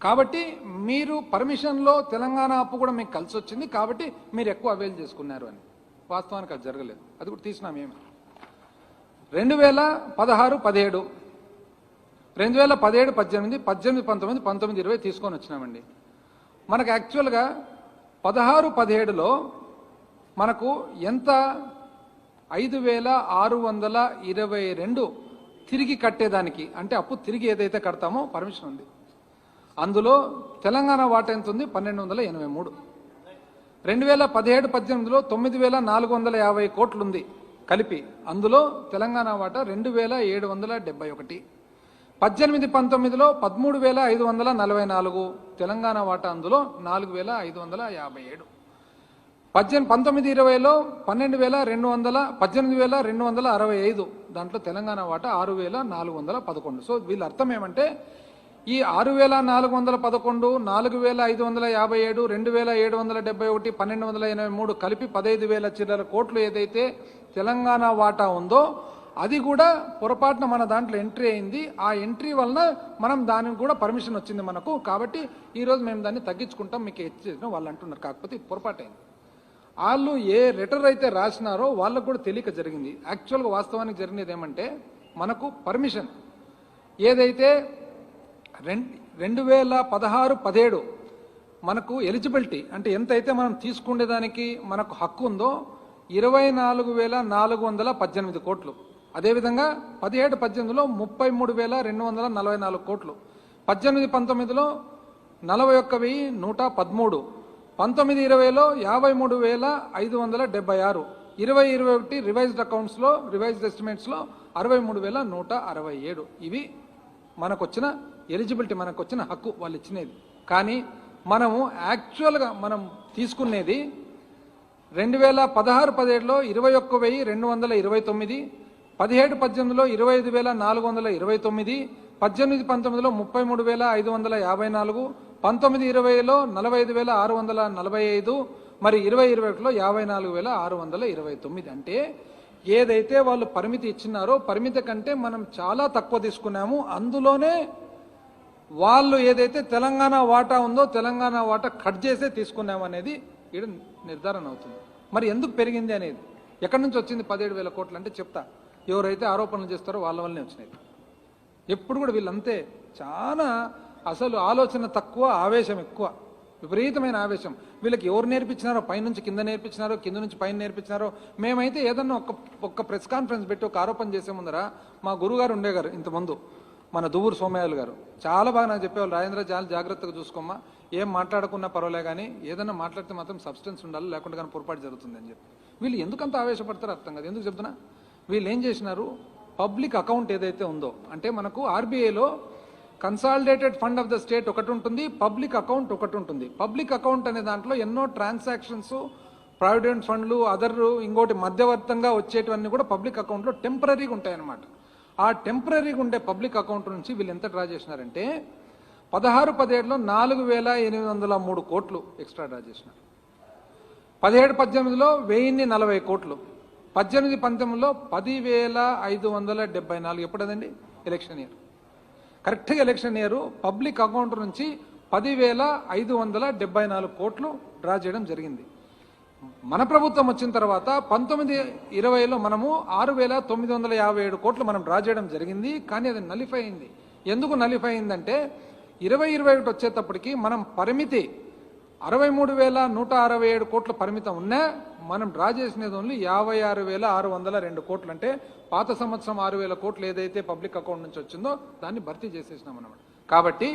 కాబట్టి మీరు పర్మిషన్లో తెలంగాణ అప్పు కూడా మీకు కలిసి వచ్చింది కాబట్టి మీరు ఎక్కువ అవైల్ చేసుకున్నారు అని. వాస్తవానికి అది జరగలేదు. అది కూడా తీసినాం. ఏమి 2016-17 2017, 18, 18, 19, 19, 20 తీసుకొని వచ్చినామండి. మనకు యాక్చువల్గా 16, 17లో మనకు ఎంత 5,622 తిరిగి కట్టేదానికి, అంటే అప్పు తిరిగి ఏదైతే కడతామో పర్మిషన్ ఉంది. అందులో తెలంగాణ వాటా ఎంత ఉంది? 1,283. 2017, 18లో 9,450 కోట్లు ఉంది కలిపి. అందులో తెలంగాణ వాటా 2,771. 18, 19లో 13,544 తెలంగాణ వాటా, అందులో 4,557. 19, 20లో 18,265 దాంట్లో తెలంగాణ వాటా 6,411. సో వీళ్ళ అర్థం ఏమంటే ఈ 6,411, 4,557, 2,771, 1,283 కలిపి 15,000 చిల్లర కోట్లు ఏదైతే తెలంగాణ వాటా ఉందో అది కూడా పొరపాటున మన దాంట్లో ఎంట్రీ అయింది. ఆ ఎంట్రీ వలన మనం దానికి కూడా పర్మిషన్ వచ్చింది మనకు. కాబట్టి ఈరోజు మేము దాన్ని తగ్గించుకుంటాం మీకు ఇచ్చేసిన వాళ్ళు అంటున్నారు. కాకపోతే పొరపాటైంది. వాళ్ళు ఏ లెటర్ అయితే రాసినారో వాళ్ళకు కూడా తెలియక జరిగింది. యాక్చువల్గా వాస్తవానికి జరిగినది ఏమంటే మనకు పర్మిషన్ ఏదైతే 2016, 17 మనకు ఎలిజిబిలిటీ అంటే ఎంతైతే మనం తీసుకునేదానికి మనకు హక్కు ఉందో 24,418 కోట్లు. అదేవిధంగా 17, 18లో 33,244 కోట్లు. 18, 19లో 41,113. 19, 20లో 53,576. 20, 21 రివైజ్డ్ అకౌంట్స్లో రివైజ్డ్ ఎస్టిమేట్స్లో 63,167. ఇవి మనకు వచ్చిన ఎలిజిబిలిటీ, మనకు వచ్చిన హక్కు వాళ్ళు ఇచ్చినది. కానీ మనము యాక్చువల్గా మనం తీసుకునేది 2016, 17లో 21,229. 17, 18లో 25,429. 18, 19లో 33,554. 19, 20లో 45,645. మరి 20, 21లో 54,629. అంటే ఏదైతే వాళ్ళు పరిమితి ఇచ్చినారో పరిమితి కంటే మనం చాలా తక్కువ తీసుకున్నాము. అందులోనే వాళ్ళు ఏదైతే తెలంగాణ వాటా ఉందో తెలంగాణ వాటా కట్ చేసే తీసుకున్నాము అనేది ఇక్కడ నిర్ధారణ అవుతుంది. మరి ఎందుకు పెరిగింది అనేది, ఎక్కడి నుంచి వచ్చింది 17,000 కోట్లు అంటే చెప్తా. ఎవరైతే ఆరోపణలు చేస్తారో వాళ్ళ వల్లనే వచ్చినాయి. ఎప్పుడు కూడా వీళ్ళంతే చాలా అసలు ఆలోచన తక్కువ, ఆవేశం ఎక్కువ, విపరీతమైన ఆవేశం. వీళ్ళకి ఎవరు నేర్పించినారో, పైనుంచి కింద నేర్పించినారో, కింద నుంచి పైన నేర్పించినారో. మేమైతే ఏదన్నా ఒక్క ప్రెస్ కాన్ఫరెన్స్ పెట్టి ఒక ఆరోపణ చేసే ముందర మా గురుగారు ఉండేగారు ఇంతకుముందు, మన దువ్వూరు సోమయాజులు గారు చాలా బాగా నాకు చెప్పేవాళ్ళు, రాజేంద్ర చాలా జాగ్రత్తగా చూసుకోమ్మా, ఏం మాట్లాడుకున్నా పర్వాలే కానీ ఏదన్నా మాట్లాడితే మాత్రం సబ్స్టెన్స్ ఉండాలి, లేకుండా కానీ పొరపాటు జరుగుతుంది అని చెప్పి. వీళ్ళు ఎందుకంత ఆవేశపడతారో అర్థం కాదు. ఎందుకు చెప్తున్నా, వీళ్ళు ఏం చేసినారు, పబ్లిక్ అకౌంట్ ఏదైతే ఉందో అంటే మనకు ఆర్బీఐలో consolidated fund of the state ఒకటి ఉంటుంది, పబ్లిక్ అకౌంట్ ఒకటి ఉంటుంది. పబ్లిక్ అకౌంట్ అనే దాంట్లో ఎన్నో ట్రాన్సాక్షన్స్, ప్రావిడెంట్ ఫండ్లు, అదర్ ఇంకోటి మధ్యవర్తంగా వచ్చేటివన్నీ కూడా పబ్లిక్ అకౌంట్లో టెంపరీగా ఉంటాయన్నమాట. ఆ టెంపరీగా ఉండే పబ్లిక్ అకౌంట్ నుంచి వీళ్ళు ఎంత డ్రా చేసినారంటే 16, 17లో 4,803 కోట్లు ఎక్స్ట్రా డ్రా చేసినారు. 17, 18లో 1,040 కోట్లు. 18, 19లో 10,574. ఎప్పుడదండి? Election year. కరెక్ట్గా ఎలక్షన్ ఇయర్ పబ్లిక్ అకౌంట్ నుంచి 10,574 కోట్లు డ్రా చేయడం జరిగింది. మన ప్రభుత్వం వచ్చిన తర్వాత 19, 20లో మనము 6,957 కోట్లు మనం డ్రా చేయడం జరిగింది. కానీ అది నలిఫై అయింది. ఎందుకు నలిఫై అయిందంటే 20, 21 వచ్చేటప్పటికి మనం పరిమితి 63,167 కోట్ల పరిమితం ఉన్నా మనం డ్రా చేసినది ఓన్లీ 56,602 కోట్లు. అంటే పాత సంవత్సరం 6,000 కోట్లు ఏదైతే పబ్లిక్ అకౌంట్ నుంచి వచ్చిందో దాన్ని భర్తీ చేసేసినాం అన్నమాట. కాబట్టి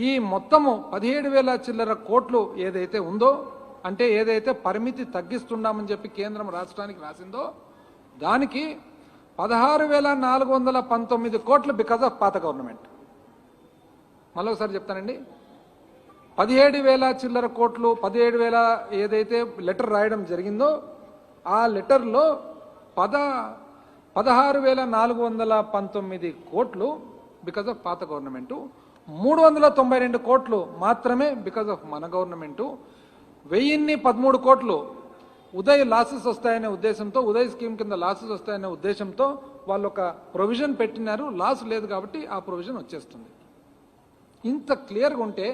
ఈ మొత్తము 17,000 చిల్లర కోట్లు ఏదైతే ఉందో, అంటే ఏదైతే పరిమితి తగ్గిస్తున్నామని చెప్పి కేంద్రం రాష్ట్రానికి రాసిందో దానికి 16,419 కోట్లు బికాజ్ ఆఫ్ పాత గవర్నమెంట్. మళ్ళీ ఒకసారి చెప్తానండి, 17,000 చిల్లర కోట్లు, 17,000 ఏదైతే లెటర్ రాయడం జరిగిందో ఆ లెటర్లో 16,419 కోట్లు బికాజ్ ఆఫ్ పాత గవర్నమెంటు, 392 కోట్లు మాత్రమే బికాజ్ ఆఫ్ మన గవర్నమెంటు, 1,013 కోట్లు ఉదయ్ లాసెస్ వస్తాయనే ఉద్దేశంతో, ఉదయ్ స్కీమ్ కింద లాసెస్ వస్తాయనే ఉద్దేశంతో వాళ్ళు ఒక ప్రొవిజన్ పెట్టినారు. లాస్ లేదు కాబట్టి ఆ ప్రొవిజన్ వచ్చేస్తుంది. ఇంత క్లియర్గా ఉంటే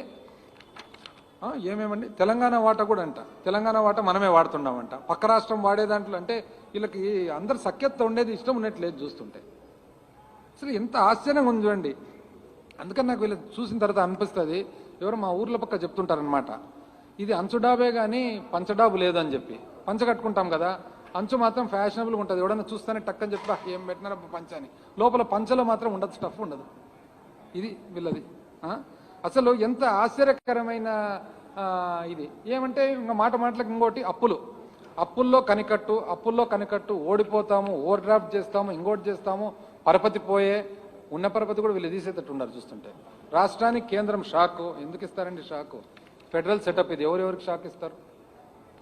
ఏమేమండి తెలంగాణ వాటా కూడా అంట, తెలంగాణ వాటా మనమే వాడుతున్నామంట, పక్క రాష్ట్రం వాడే దాంట్లో. అంటే వీళ్ళకి అందరు సఖ్యత ఉండేది ఇష్టం ఉన్నట్లేదు చూస్తుంటే. అసలు ఎంత ఆశ్చర్యంగా ఉంది చూడండి. అందుకని నాకు వీళ్ళు చూసిన తర్వాత అనిపిస్తుంది, ఎవరు మా ఊర్ల పక్క చెప్తుంటారనమాట, ఇది అంచు డాబే కానీ పంచడాబు లేదని చెప్పి. పంచ కట్టుకుంటాం కదా, అంచు మాత్రం ఫ్యాషనబుల్గా ఉంటుంది, ఎవడన్నా చూస్తానే టక్కని చెప్పి ఏం పెట్టినారబ్బా పంచ అని. లోపల పంచలో మాత్రం ఉండదు, స్టఫ్ ఉండదు. ఇది వీళ్ళది. అసలు ఎంత ఆశ్చర్యకరమైన ఇది. ఏమంటే ఇంకా మాటలకు ఇంకోటి అప్పుల్లో కనికట్టు ఓడిపోతాము, ఓవర్ డ్రాఫ్ట్ చేస్తాము, ఇంకోటి చేస్తాము, పరపతి పోయే ఉన్న పరపతి కూడా వీళ్ళు తీసేటట్టు ఉన్నారు చూస్తుంటే. రాష్ట్రానికి కేంద్రం షాకు. ఎందుకు ఇస్తారండి షాకు? ఫెడరల్ సెటప్ ఇది, ఎవరెవరికి షాక్ ఇస్తారు?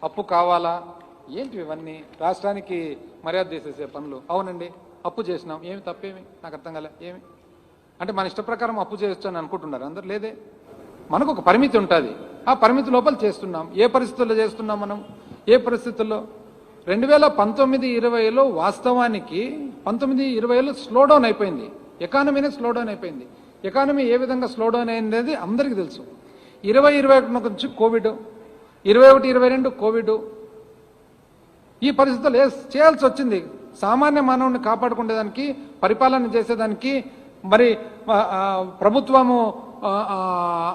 అప్పు కావాలా ఏంటి ఇవన్నీ? రాష్ట్రానికి మర్యాద చేసేసే పనులు. అవునండి అప్పు చేసినాం, ఏమి తప్పేమి? నాకు అర్థం కాలే. ఏమి అంటే మన ఇష్ట ప్రకారం అప్పు చేయొచ్చు అని అనుకుంటున్నారు అందరు? లేదే, మనకు ఒక పరిమితి ఉంటుంది, ఆ పరిమితి లోపల చేస్తున్నాం. ఏ పరిస్థితుల్లో చేస్తున్నాం మనం? ఏ పరిస్థితుల్లో? 2019-20లో వాస్తవానికి 19-20లో స్లోడౌన్ అయిపోయింది, ఎకానమీనే స్లోడౌన్ అయిపోయింది. ఎకానమీ ఏ విధంగా స్లోడౌన్ అయింది అందరికీ తెలుసు. 20-21 నుంచి కోవిడ్, 21-22 కోవిడ్. ఈ పరిస్థితులు చేయాల్సి వచ్చింది. సామాన్య మానవుని కాపాడుకునేదానికి, పరిపాలన చేసేదానికి మరి ప్రభుత్వము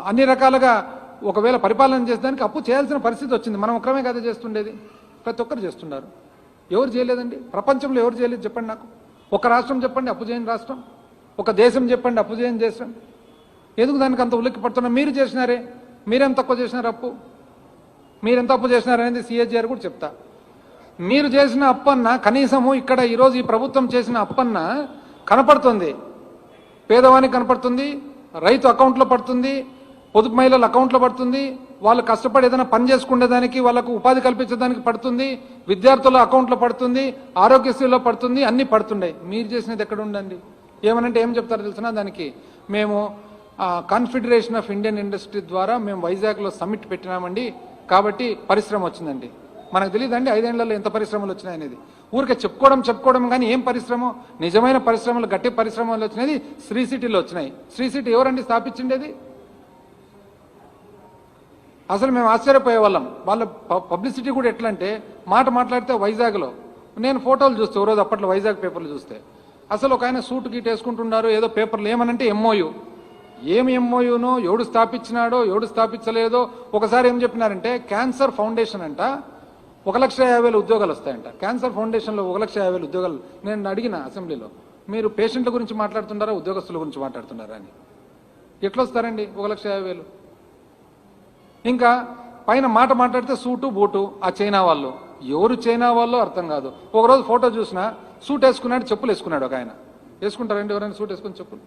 అన్ని రకాలుగా ఒకవేళ పరిపాలన చేసేదానికి అప్పు చేయాల్సిన పరిస్థితి వచ్చింది. మనం ఒక్కరమే కదా చేస్తుండేది, ప్రతి ఒక్కరు చేస్తున్నారు. ఎవరు చేయలేదండి? ప్రపంచంలో ఎవరు చేయలేదు చెప్పండి నాకు. ఒక రాష్ట్రం చెప్పండి అప్పు చేయని రాష్ట్రం, ఒక దేశం చెప్పండి అప్పు చేయని దేశం. ఎందుకు దానికి అంత ఉలిక్కి పడుతున్నా? మీరు చేసినారే, మీరేం తక్కువ చేసినారు అప్పు? మీరెంత అప్పు చేసినారనేది సిఏజీఆర్ కూడా చెప్తా. మీరు చేసిన అప్పన్న కనీసము ఇక్కడ ఈరోజు ఈ ప్రభుత్వం చేసిన అప్పన్న కనపడుతుంది, పేదవానికి కనపడుతుంది, రైతు అకౌంట్లో పడుతుంది, పొదుపు మహిళల అకౌంట్లో పడుతుంది, వాళ్ళు కష్టపడి ఏదైనా పని చేసుకునేదానికి వాళ్ళకు ఉపాధి కల్పించడానికి పడుతుంది, విద్యార్థుల అకౌంట్లో పడుతుంది, ఆరోగ్యశ్రీలో పడుతుంది, అన్ని పడుతుండే. మీరు చేసినది ఎక్కడ ఉండండి? ఏమనంటే ఏం చెప్తారో తెలిసినా దానికి, మేము కాన్ఫెడరేషన్ ఆఫ్ ఇండియన్ ఇండస్ట్రీ ద్వారా మేము వైజాగ్లో సమ్మిట్ పెట్టినామండి, కాబట్టి పరిశ్రమ వచ్చిందండి. మనకు తెలియదండి 5 ఏళ్లలో ఎంత పరిశ్రమలు వచ్చినాయనేది. ఊరికే చెప్పుకోవడం కానీ ఏం పరిశ్రమ? నిజమైన పరిశ్రమలు, గట్టి పరిశ్రమలు వచ్చినది శ్రీ సిటీలో వచ్చినాయి. శ్రీ సిటీ ఎవరండి స్థాపించిండేది? అసలు మేము ఆశ్చర్యపోయే వాళ్ళం. వాళ్ళ పబ్లిసిటీ కూడా ఎట్లా అంటే, మాట్లాడితే వైజాగ్లో నేను ఫోటోలు చూస్తే ఓ రోజు అప్పట్లో వైజాగ్ పేపర్లు చూస్తే అసలు ఒక ఆయన సూట్ గీట్ వేసుకుంటున్నారు, ఏదో పేపర్లు ఏమనంటే ఎంఓయూ. ఏమి ఎంఓయూనో, ఎవడు స్థాపించినాడో ఎవడు స్థాపించలేదో. ఒకసారి ఏం చెప్పినారంటే క్యాన్సర్ ఫౌండేషన్ అంట 1,50,000 ఉద్యోగాలు వస్తాయంట. క్యాన్సర్ ఫౌండేషన్లో 1,50,000 ఉద్యోగాలు. నేను అడిగిన అసెంబ్లీలో, మీరు పేషెంట్ల గురించి మాట్లాడుతున్నారా ఉద్యోగస్తుల గురించి మాట్లాడుతున్నారా అని. ఎట్లా వస్తారండి 1,50,000? ఇంకా పైన మాట్లాడితే సూటు బూటు ఆ చైనా వాళ్ళు. ఎవరు చైనా వాళ్ళు అర్థం కాదు. ఒకరోజు ఫోటో చూసినా సూట్ వేసుకున్నాడు, చెప్పులు వేసుకున్నాడు. ఒక ఆయన వేసుకుంటారండి ఎవరైనా సూట్ వేసుకుని చెప్పులు?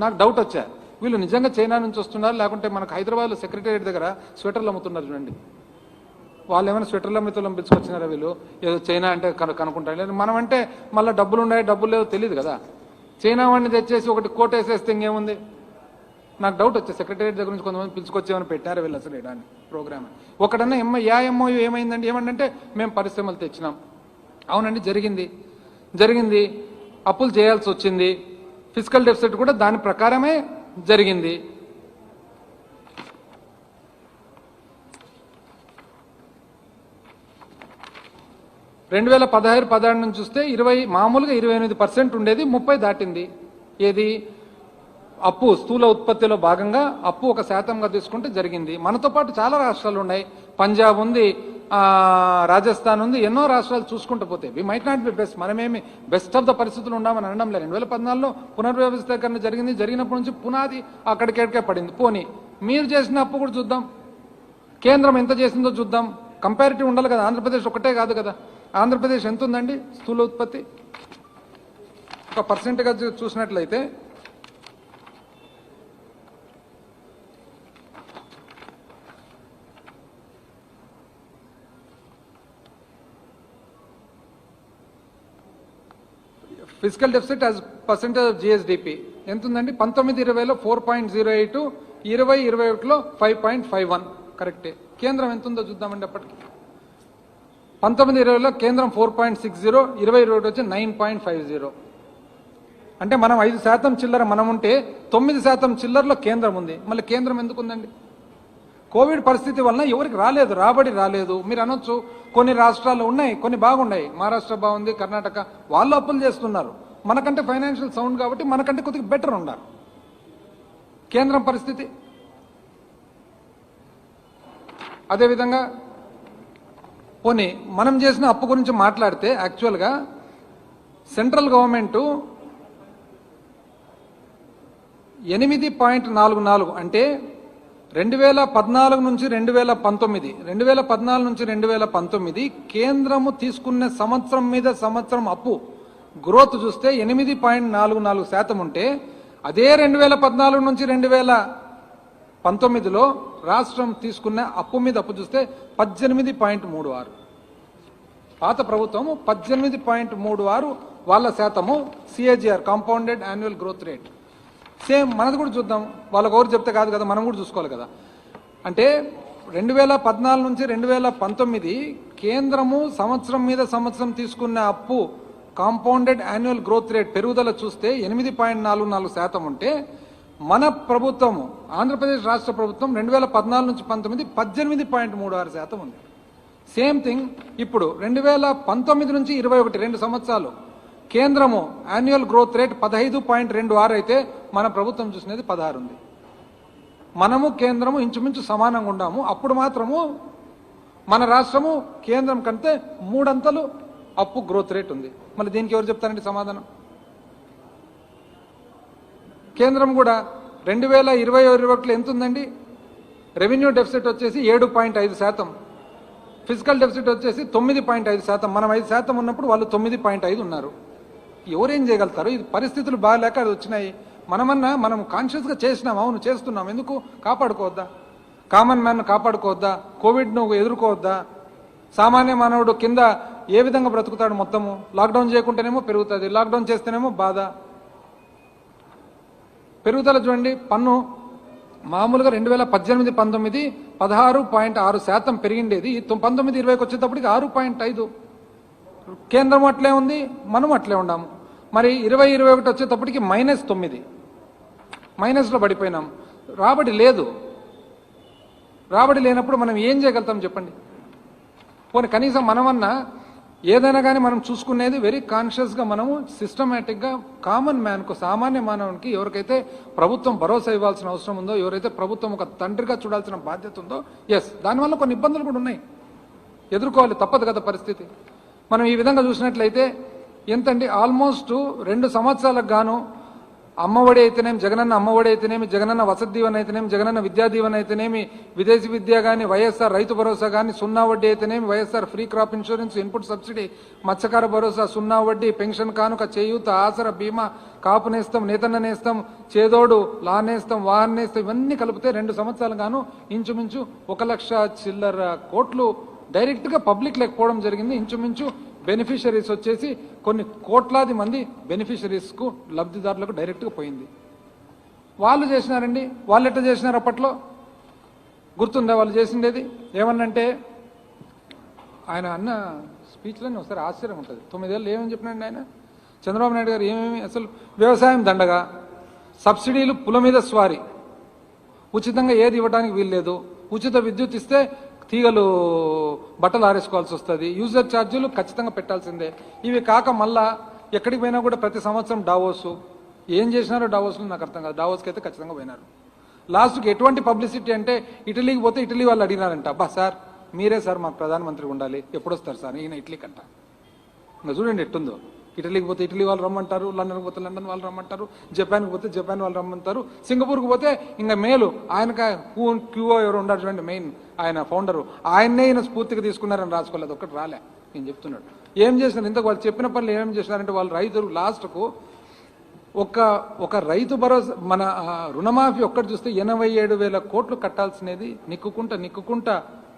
నాకు డౌట్ వచ్చా, వీళ్ళు నిజంగా చైనా నుంచి వస్తున్నారు లేకుంటే మనకు హైదరాబాద్లో సెక్రటేరియట్ దగ్గర స్వెటర్లు అమ్ముతున్నారు చూడండి, వాళ్ళు ఏమైనా స్వెటర్ల మిత్రులను పిలుచుకొచ్చినారా వీళ్ళు? ఏదో చైనా అంటే కనుక్కుంటారు. లేదు మనం అంటే మళ్ళీ డబ్బులు ఉన్నాయి డబ్బులు లేవు తెలియదు కదా. చైనా వాడిని తెచ్చేసి ఒకటి కోట్ వేసేస్తే ఇంకేముంది? నాకు డౌట్ వచ్చే సెక్రటేరియట్ దగ్గర నుంచి కొంతమంది పిలుచుకొచ్చేమని పెట్టారు వీళ్ళు అసలు ఇలాంటి ప్రోగ్రామ్. ఒకటన్నా ఎంఓయూ ఏమైందండి? ఏమంటే మేము పరిశ్రమలు తెచ్చినాం. అవునండి జరిగింది, అప్పులు చేయాల్సి వచ్చింది, ఫిజికల్ డెఫిసిట్ కూడా దాని ప్రకారమే జరిగింది. రెండు 2016-17 నుంచి చూస్తే మామూలుగా 28% ఉండేది, 30 దాటింది. ఏది? అప్పు స్థూల ఉత్పత్తిలో భాగంగా అప్పు 1% తీసుకుంటే జరిగింది. మనతో పాటు చాలా రాష్ట్రాలు ఉన్నాయి, పంజాబ్ ఉంది, రాజస్థాన్ ఉంది, ఎన్నో రాష్ట్రాలు చూసుకుంటూ పోతే we might not be best. మనమేమి బెస్ట్ ఆఫ్ ద పరిస్థితులు ఉన్నామని అనడం లేదు. 2014లో పునర్వ్యవస్థీకరణ జరిగినప్పటి నుంచి పునాది అక్కడికే పడింది. పోనీ మీరు చేసిన అప్పు కూడా చూద్దాం, కేంద్రం ఎంత చేసిందో చూద్దాం. కంపారిటివ్ ఉండాలి కదా, ఆంధ్రప్రదేశ్ ఒకటే కాదు కదా. ఆంధ్రప్రదేశ్ ఎంత ఉందండి స్థూల ఉత్పత్తి? ఒక పర్సెంట్గా చూసినట్లయితే physical deficit as percentage of GSDP ఎంత ఉందండి? 19-20లో 4.08, 20-21లో 5.51. కరెక్టే. కేంద్రం ఎంత ఉందో చూద్దామండి. అప్పటికి 19-20లో కేంద్రం 4.60, 20-21 వచ్చి 9.50. అంటే మనం 5% చిల్లర మనం ఉంటే 9% చిల్లరలో కేంద్రం ఉంది. మళ్ళీ కేంద్రం ఎందుకు ఉందండి? కోవిడ్ పరిస్థితి వలన ఎవరికి రాలేదు, రాబడి రాలేదు. మీరు అనొచ్చు కొన్ని రాష్ట్రాలు ఉన్నాయి, కొన్ని బాగున్నాయి. మహారాష్ట్ర బాగుంది, కర్ణాటక వాళ్ళు అప్పులు చేస్తున్నారు. మనకంటే ఫైనాన్షియల్ సౌండ్ కాబట్టి మనకంటే కొద్దిగా బెటర్ ఉన్నారు. కేంద్రం పరిస్థితి అదేవిధంగా. పోనీ మనం చేసిన అప్పు గురించి మాట్లాడితే యాక్చువల్గా సెంట్రల్ గవర్నమెంట్ 8.44 అంటే 2014 నుంచి 2019 కేంద్రము తీసుకున్న సంవత్సరం మీద సంవత్సరం అప్పు గ్రోత్ చూస్తే 8.44% ఉంటే, అదే 2014 నుంచి 2019లో రాష్ట్రం తీసుకున్న అప్పు మీద అప్పు చూస్తే 18.36. పాత ప్రభుత్వం 18.36 వాళ్ళ శాతము CAGR, compounded annual growth rate. Same మనది కూడా చూద్దాం. వాళ్ళకి ఎవరు చెప్తే కాదు కదా, మనం కూడా చూసుకోవాలి కదా. అంటే 2014 నుంచి 2019 కేంద్రము సంవత్సరం మీద సంవత్సరం తీసుకున్న అప్పు కాంపౌండెడ్ యాన్యువల్ గ్రోత్ రేట్ పెరుగుదల చూస్తే 8.44% ఉంటే, మన ప్రభుత్వము ఆంధ్రప్రదేశ్ రాష్ట్ర ప్రభుత్వం 2014 నుంచి 19 18.36% ఉంది. సేమ్ థింగ్ ఇప్పుడు 2019 నుంచి 21 2 సంవత్సరాలు కేంద్రము యాన్యువల్ గ్రోత్ రేట్ 15.26 అయితే మన ప్రభుత్వం చూసినది 16 ఉంది. మనము కేంద్రము ఇంచుమించు సమానంగా ఉన్నాము. అప్పుడు మాత్రము మన రాష్ట్రము కేంద్రం కంటే 3 అంతలు అప్పు గ్రోత్ రేట్ ఉంది. మళ్ళీ దీనికి ఎవరు చెప్తారండి సమాధానం? కేంద్రం కూడా 2020-21లో ఎంత ఉందండి? రెవెన్యూ డెఫిసిట్ వచ్చేసి 7.5%, ఫిజికల్ డెఫిసిట్ వచ్చేసి 9.5%. మనం 5% ఉన్నప్పుడు వాళ్ళు 9.5 ఉన్నారు. ఎవరేం చేయగలుగుతారు? ఇది పరిస్థితులు బాగాలేక అది వచ్చినాయి. మనం కాన్షియస్గా చేసినాం, అవును చేస్తున్నాం. ఎందుకు కాపాడుకోవద్దా? Common man కాపాడుకోవద్దా? కోవిడ్ను ఎదుర్కోవద్దా? సామాన్య మానవుడు కింద ఏ విధంగా బ్రతుకుతాడు? మొత్తము లాక్డౌన్ చేయకుంటేనేమో పెరుగుతుంది, లాక్డౌన్ చేస్తేనేమో బాధ. పెరుగుదల చూడండి, పన్ను మామూలుగా 2018-19 16.6% పెరిగిండేది. 19-20కి వచ్చేటప్పటికి 6.5. కేంద్రం అట్లే ఉంది, మనం అట్లే ఉన్నాము. మరి 20-21 వచ్చేటప్పటికి -9, మైనస్లో పడిపోయినాం. రాబడి లేదు. రాబడి లేనప్పుడు మనం ఏం చేయగలుగుతాం చెప్పండి? పోనీ కనీసం మనమన్నా ఏదైనా కానీ మనం చూసుకునేది వెరీ కాన్షియస్గా, మనము సిస్టమేటిక్గా కామన్ మ్యాన్కు, సామాన్య మానవునికి ఎవరికైతే ప్రభుత్వం భరోసా ఇవ్వాల్సిన అవసరం ఉందో, ఎవరైతే ప్రభుత్వం ఒక తండ్రిగా చూడాల్సిన బాధ్యత ఉందో, దానివల్ల కొన్ని ఇబ్బందులు కూడా ఉన్నాయి, ఎదుర్కోవాలి, తప్పదు కదా పరిస్థితి. మనం ఈ విధంగా చూసినట్లయితే ఎంతండి, ఆల్మోస్ట్ 2 సంవత్సరాలకు గాను అమ్మఒడి అయితేనేమి, జగనన్న అమ్మఒడి అయితేనేమి, జగనన్న వసతి దీవెన అయితేనేమి, జగనన్న విద్యా దీవెన అయితేనేమి, విదేశీ విద్య కానీ, వైఎస్ఆర్ రైతు భరోసా కానీ, 0 వడ్డీ అయితేనేమి, YSR free crop insurance, input subsidy, మత్స్యకార భరోసా, 0 వడ్డీ, పెన్షన్ కానుక, చేయూత, ఆసర, బీమా, కాపు నేస్తం, నేతన్న నేస్తం, చేదోడు, లా నేస్తం, వాహన నేస్తం, ఇవన్నీ కలిపితే 2 సంవత్సరాలు గాను ఇంచుమించు 1 లక్ష చిల్లర కోట్లు డైరెక్ట్గా పబ్లిక్ లేకపోవడం జరిగింది. ఇంచుమించు బెనిఫిషరీస్ వచ్చేసి కొన్ని కోట్లాది మంది బెనిఫిషరీస్కు, లబ్ధిదారులకు డైరెక్ట్గా పోయింది. వాళ్ళు చేసినారండి. వాళ్ళు ఎట్లా చేసినారు? అప్పట్లో గుర్తుందా వాళ్ళు చేసిండేది? ఏమన్నంటే ఆయన అన్న స్పీచ్లోనే ఒకసారి ఆశ్చర్యం ఉంటుంది. 9 ఏళ్ళు ఏమని చెప్పినాడు ఆయన? చంద్రబాబు నాయుడు గారు ఏమేమి అసలు వ్యవసాయం దండగా, సబ్సిడీలు పుల మీద స్వారీ, ఉచితంగా ఏది ఇవ్వడానికి వీల్లేదు, ఉచిత విద్యుత్ ఇస్తే తీగలు బట్టలు ఆరేసుకోవాల్సి వస్తుంది, యూజర్ ఛార్జీలు ఖచ్చితంగా పెట్టాల్సిందే. ఇవి కాక మళ్ళా ఎక్కడికి పోయినా కూడా ప్రతి సంవత్సరం డావోసు. ఏం చేసినారో డావోస్లో నాకు అర్థం కాదు. డావోస్కి అయితే ఖచ్చితంగా పోయినారు. లాస్ట్కి ఎటువంటి పబ్లిసిటీ అంటే ఇటలీకి పోతే ఇటలీ వాళ్ళు అడిగినారంట, అబ్బా సార్ మీరే సార్ మాకు ప్రధానమంత్రి ఉండాలి, ఎప్పుడు వస్తారు సార్? ఈయన ఇటలీకి అంట. ఇంకా చూడండి ఎట్టుందో. ఇటలీకి పోతే ఇటలీ వాళ్ళు రమ్మంటారు, లండన్కి పోతే లండన్ వాళ్ళు రమ్మంటారు, జపాన్కి పోతే జపాన్ వాళ్ళు రమ్మంటారు, సింగపూర్కి పోతే ఇంకా మేలు ఆయనక క్యూఓ ఎవరు ఉన్నారు చూడండి, మెయిన్ ఆయన ఫౌండరు, ఆయన్నే ఈయన స్ఫూర్తిగా తీసుకున్నారని రాసుకోలేదు, ఒక్కటి రాలే. నేను చెప్తున్నాడు ఏం చేసినారు ఇంతకు వాళ్ళు చెప్పిన పనులు ఏమేమి చేసినారంటే, వాళ్ళు రైతులు లాస్ట్కు ఒక రైతు భరోసా మన రుణమాఫీ ఒక్కటి చూస్తే 87,000 కోట్లు కట్టాల్సినది నిక్కుకుంటా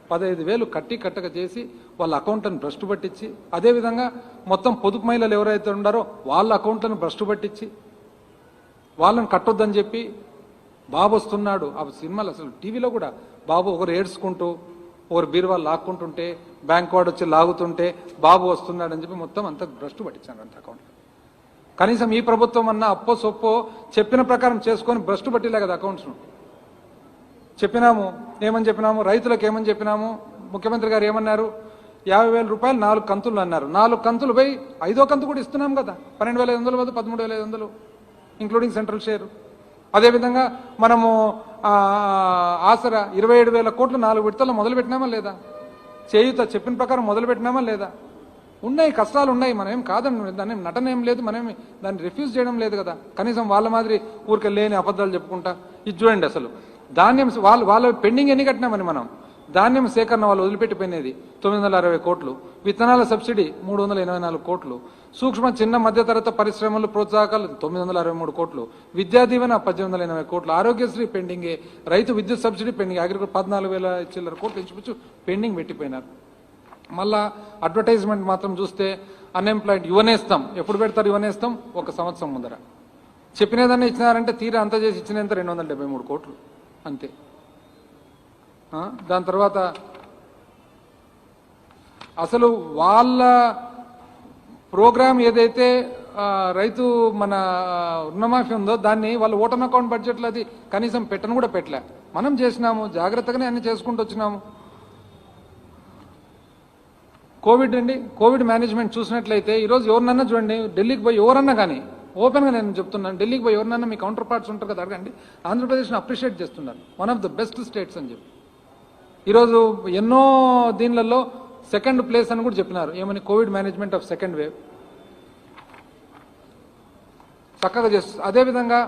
15,000 కట్టక చేసి వాళ్ళ అకౌంట్లను భ్రష్టు పట్టించి, అదేవిధంగా మొత్తం పొదుపు మహిళలు ఎవరైతే ఉన్నారో వాళ్ళ అకౌంట్లను భ్రష్టు పట్టించి వాళ్ళని కట్టొద్దని చెప్పి బాబు వస్తున్నాడు. ఆ సినిమాలు అసలు టీవీలో కూడా బాబు ఒకరు ఏడ్చుకుంటూ ఒకరు బీరువాళ్ళు లాక్కుంటుంటే బ్యాంక్ వాడు వచ్చి లాగుతుంటే బాబు వస్తున్నాడని చెప్పి మొత్తం అంతా భ్రష్టు పట్టించాడు అంత అకౌంట్. కనీసం ఈ ప్రభుత్వం అన్నా అప్పో సొప్పో చెప్పిన ప్రకారం చేసుకొని భ్రష్టు పట్టిలే కదా అకౌంట్స్ను. చెప్పినాము, ఏమని చెప్పినాము, రైతులకు ఏమని చెప్పినాము, ముఖ్యమంత్రి గారు ఏమన్నారు, 50,000 రూపాయలు 4 కంతులు అన్నారు. 4 కంతులు పోయి 5వ కంతు కూడా ఇస్తున్నాం కదా, 12,500 13,500 ఇంక్లూడింగ్ సెంట్రల్ షేర్. అదేవిధంగా మనము ఆసరా 27,000 కోట్లు 4 విడతల్లో మొదలు పెట్టినామా లేదా? చేయూత చెప్పిన ప్రకారం మొదలు పెట్టినామా లేదా? ఉన్నాయి, కష్టాలు ఉన్నాయి, మనం ఏం కాదని దాన్ని నటన ఏం లేదు, మనం దాన్ని రిఫ్యూజ్ చేయడం లేదు కదా. కనీసం వాళ్ళ మాదిరి ఊరికే లేని అబద్ధాలు చెప్పుకుంటా ఇది చూడండి. అసలు ధాన్యం వాళ్ళ పెండింగ్ ఎన్ని కట్టినామని మనం ధాన్యం సేకరణ వాళ్ళు వదిలిపెట్టిపోయినది 960 కోట్లు, విత్తనాల సబ్సిడీ 384 కోట్లు, సూక్ష్మ చిన్న మధ్యతరగతి పరిశ్రమలు ప్రోత్సాహకాలు 963 కోట్లు, విద్యా దీవెన 1880 కోట్లు, ఆరోగ్యశ్రీ పెండింగే, రైతు విద్యుత్ సబ్సిడీ పెండింగ్, అగ్రికల్చర్ 14,000 చిల్లర కోట్లు ఇంచుమించు పెండింగ్ పెట్టిపోయినారు. మళ్ళా అడ్వర్టైజ్మెంట్ మాత్రం చూస్తే అన్ఎంప్లాయిడ్ యువనేస్తాం ఎప్పుడు పెడతారు? యువనేస్తాం 1 సంవత్సరం ముందర చెప్పినదన్నా ఇచ్చినారంటే తీరా అంతా చేసి ఇచ్చినంత 273 కోట్లు అంతే. దాని తర్వాత అసలు వాళ్ళ ప్రోగ్రామ్ ఏదైతే రైతు మన రుణమాఫీ ఉందో దాన్ని వాళ్ళ ఓటన్ అకౌంట్ బడ్జెట్లో అది కనీసం పెట్టను కూడా పెట్టలే. మనం చేసినాము, జాగ్రత్తగానే అన్ని చేసుకుంటూ వచ్చినాము. కోవిడ్ అండి, కోవిడ్ మేనేజ్మెంట్ చూసినట్లయితే ఈరోజు ఎవరినన్నా చూడండి, ఢిల్లీకి పోయి ఎవరన్నా కానీ ఓపెన్గా నేను చెప్తున్నాను, ఢిల్లీకి పోయి ఎవరినన్నా మీ కౌంటర్ పార్ట్స్ ఉంటారు కదా అడగండి, ఆంధ్రప్రదేశ్ని అప్రిషియేట్ చేస్తున్నారు, one of the best states అని చెప్పి. ఈరోజు ఎన్నో దీనిలలో సెకండ్ ప్లేస్ అని కూడా చెప్పినారు. ఏమని? Covid management of second wave చక్కగా చేస్తుంది. అదేవిధంగా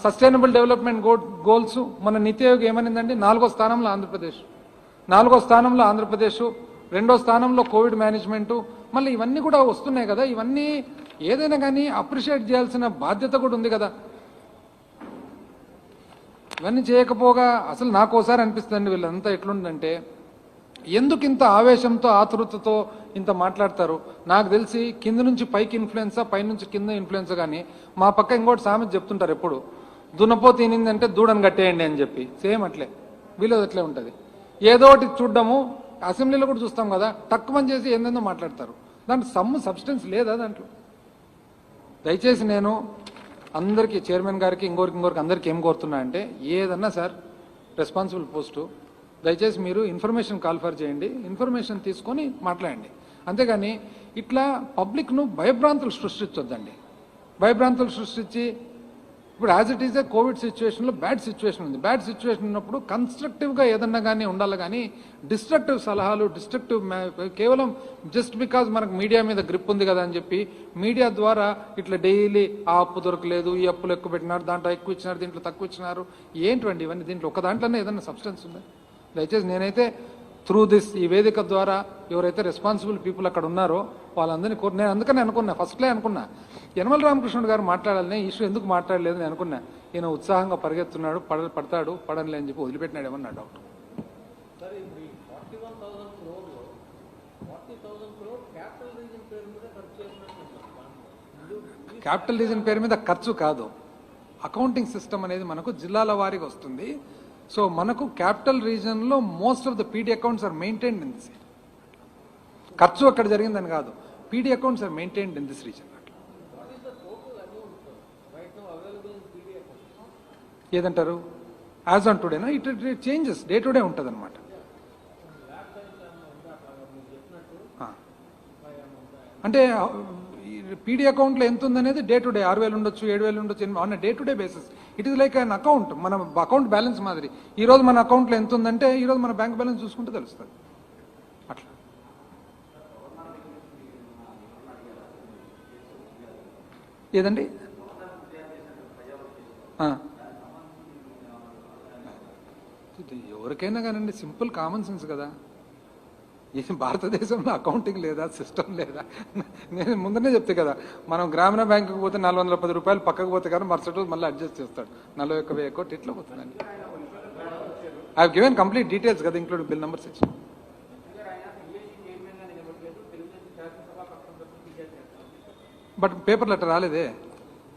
సస్టైనబుల్ డెవలప్మెంట్ గోల్స్ మన నీతి ఆయోగ్ ఏమనిందండి? 4వ స్థానంలో ఆంధ్రప్రదేశ్, 4వ స్థానంలో ఆంధ్రప్రదేశ్, 2వ స్థానంలో కోవిడ్ మేనేజ్మెంటు. మళ్ళీ ఇవన్నీ కూడా వస్తున్నాయి కదా, ఇవన్నీ ఏదైనా కానీ అప్రిషియేట్ చేయాల్సిన బాధ్యత కూడా ఉంది కదా. ఇవన్నీ చేయకపోగా అసలు నాకు ఒకసారి అనిపిస్తుందండి, వీళ్ళంతా ఎట్లుందంటే ఎందుకు ఇంత ఆవేశంతో ఆతృతతో ఇంత మాట్లాడతారు. నాకు తెలిసి కింద నుంచి పైకి ఇన్ఫ్లుయెన్సా, పై నుంచి కింద ఇన్ఫ్లుయెన్సా. కానీ మా పక్క ఇంకోటి సామెత చెప్తుంటారు ఎప్పుడు, దున్నపో తినిందంటే దూడని కట్టేయండి అని చెప్పి. సేమ్ అట్లే వీళ్ళది అట్లే ఉంటుంది. ఏదో ఒకటి చూడ్డము, అసెంబ్లీలో కూడా చూస్తాం కదా, తక్కువ చేసి ఏందేందో మాట్లాడతారు. దాంట్లో సబ్స్టెన్స్ లేదా దాంట్లో? దయచేసి నేను అందరికీ, చైర్మన్ గారికి, ఇంకోరికి అందరికీ ఏం కోరుతున్నా అంటే, ఏదన్నా సార్ రెస్పాన్సిబుల్ పోస్టు, దయచేసి మీరు ఇన్ఫర్మేషన్ కాల్ఫర్ చేయండి, ఇన్ఫర్మేషన్ తీసుకొని మాట్లాడండి. అంతేగాని ఇట్లా పబ్లిక్ను భయభ్రాంతులు సృష్టించొద్దండి. భయభ్రాంతులు సృష్టించి ఇప్పుడు as it is a Covid సిచ్యువేషన్లో బ్యాడ్ సిచ్యువేషన్ ఉంది. బ్యాడ్ సిచ్యువేషన్ ఉన్నప్పుడు కన్స్ట్రక్టివ్గా ఏదన్నా కానీ ఉండాలి, కానీ డిస్ట్రక్టివ్ సలహాలు, డిస్ట్రక్టివ్ కేవలం జస్ట్ బికాజ్ మనకు మీడియా మీద గ్రిప్ ఉంది కదా అని చెప్పి మీడియా ద్వారా ఇట్లా డైలీ ఆ అప్పు దొరకలేదు, ఈ అప్పులు ఎక్కువ పెట్టినారు, దాంట్లో ఎక్కువ ఇచ్చినారు, దీంట్లో తక్కువ ఇచ్చినారు, ఏంటండి ఇవన్నీ? దీంట్లో ఒక దాంట్లోనే ఏదన్నా సబ్స్టెన్స్ ఉందా? దయచేసి నేనైతే త్రూ దిస్ ఈ వేదిక ద్వారా ఎవరైతే రెస్పాన్సిబుల్ పీపుల్ అక్కడ ఉన్నారో వాళ్ళందరినీ నేను అందుకని అనుకున్నా, ఫస్ట్లే అనుకున్నా యనమల రామకృష్ణుడు గారు మాట్లాడాలని, ఇష్యూ ఎందుకు మాట్లాడలేదు నేను అనుకున్నా. ఈయన ఉత్సాహంగా పరిగెత్తున్నాడు, పడతాడు పడనిలే అని చెప్పి వదిలిపెట్టినాడు ఏమన్నా డౌట్. క్యాపిటల్ రీజన్ పేరు మీద ఖర్చు కాదు, అకౌంటింగ్ సిస్టమ్ అనేది మనకు జిల్లాల వారీగా వస్తుంది. సో మనకు క్యాపిటల్ రీజన్లో most of the PD accounts are maintained in this. ఖర్చు అక్కడ జరిగిందని కాదు, PD accounts are maintained in this region. ఏదంటారు? యాజ్ ఆన్ టుడేనా? It changes day to day ఉంటుంది అనమాట. అంటే పీడీ అకౌంట్లో ఎంత ఉందనేది డే టు డే 6,000 ఉండొచ్చు, 7,000 ఉండొచ్చు, on day to day basis. It is like an account, మన అకౌంట్ బ్యాలెన్స్ మాదిరి. ఈ రోజు మన అకౌంట్లో ఎంత ఉందంటే ఈ రోజు మన బ్యాంక్ బ్యాలెన్స్ చూసుకుంటే తెలుస్తుంది. అట్లా ఏదండి? ఎవరికైనా కానండి సింపుల్ కామన్ సెన్స్ కదా. భారతదేశంలో అకౌంటింగ్ లేదా, సిస్టమ్ లేదా? నేను ముందనే చెప్తే కదా, మనం గ్రామీణ బ్యాంకుకి పోతే 410 రూపాయలు పక్కకు పోతే కానీ మరుసటి రోజు మళ్ళీ అడ్జస్ట్ చేస్తాడు, 41,000 కోట్లు ఇట్లా పోతుందండి. I have given complete details కదా, ఇంక్లూడింగ్ బిల్ నెంబర్ 6. బట్ పేపర్లు అట్లా రాలేదే,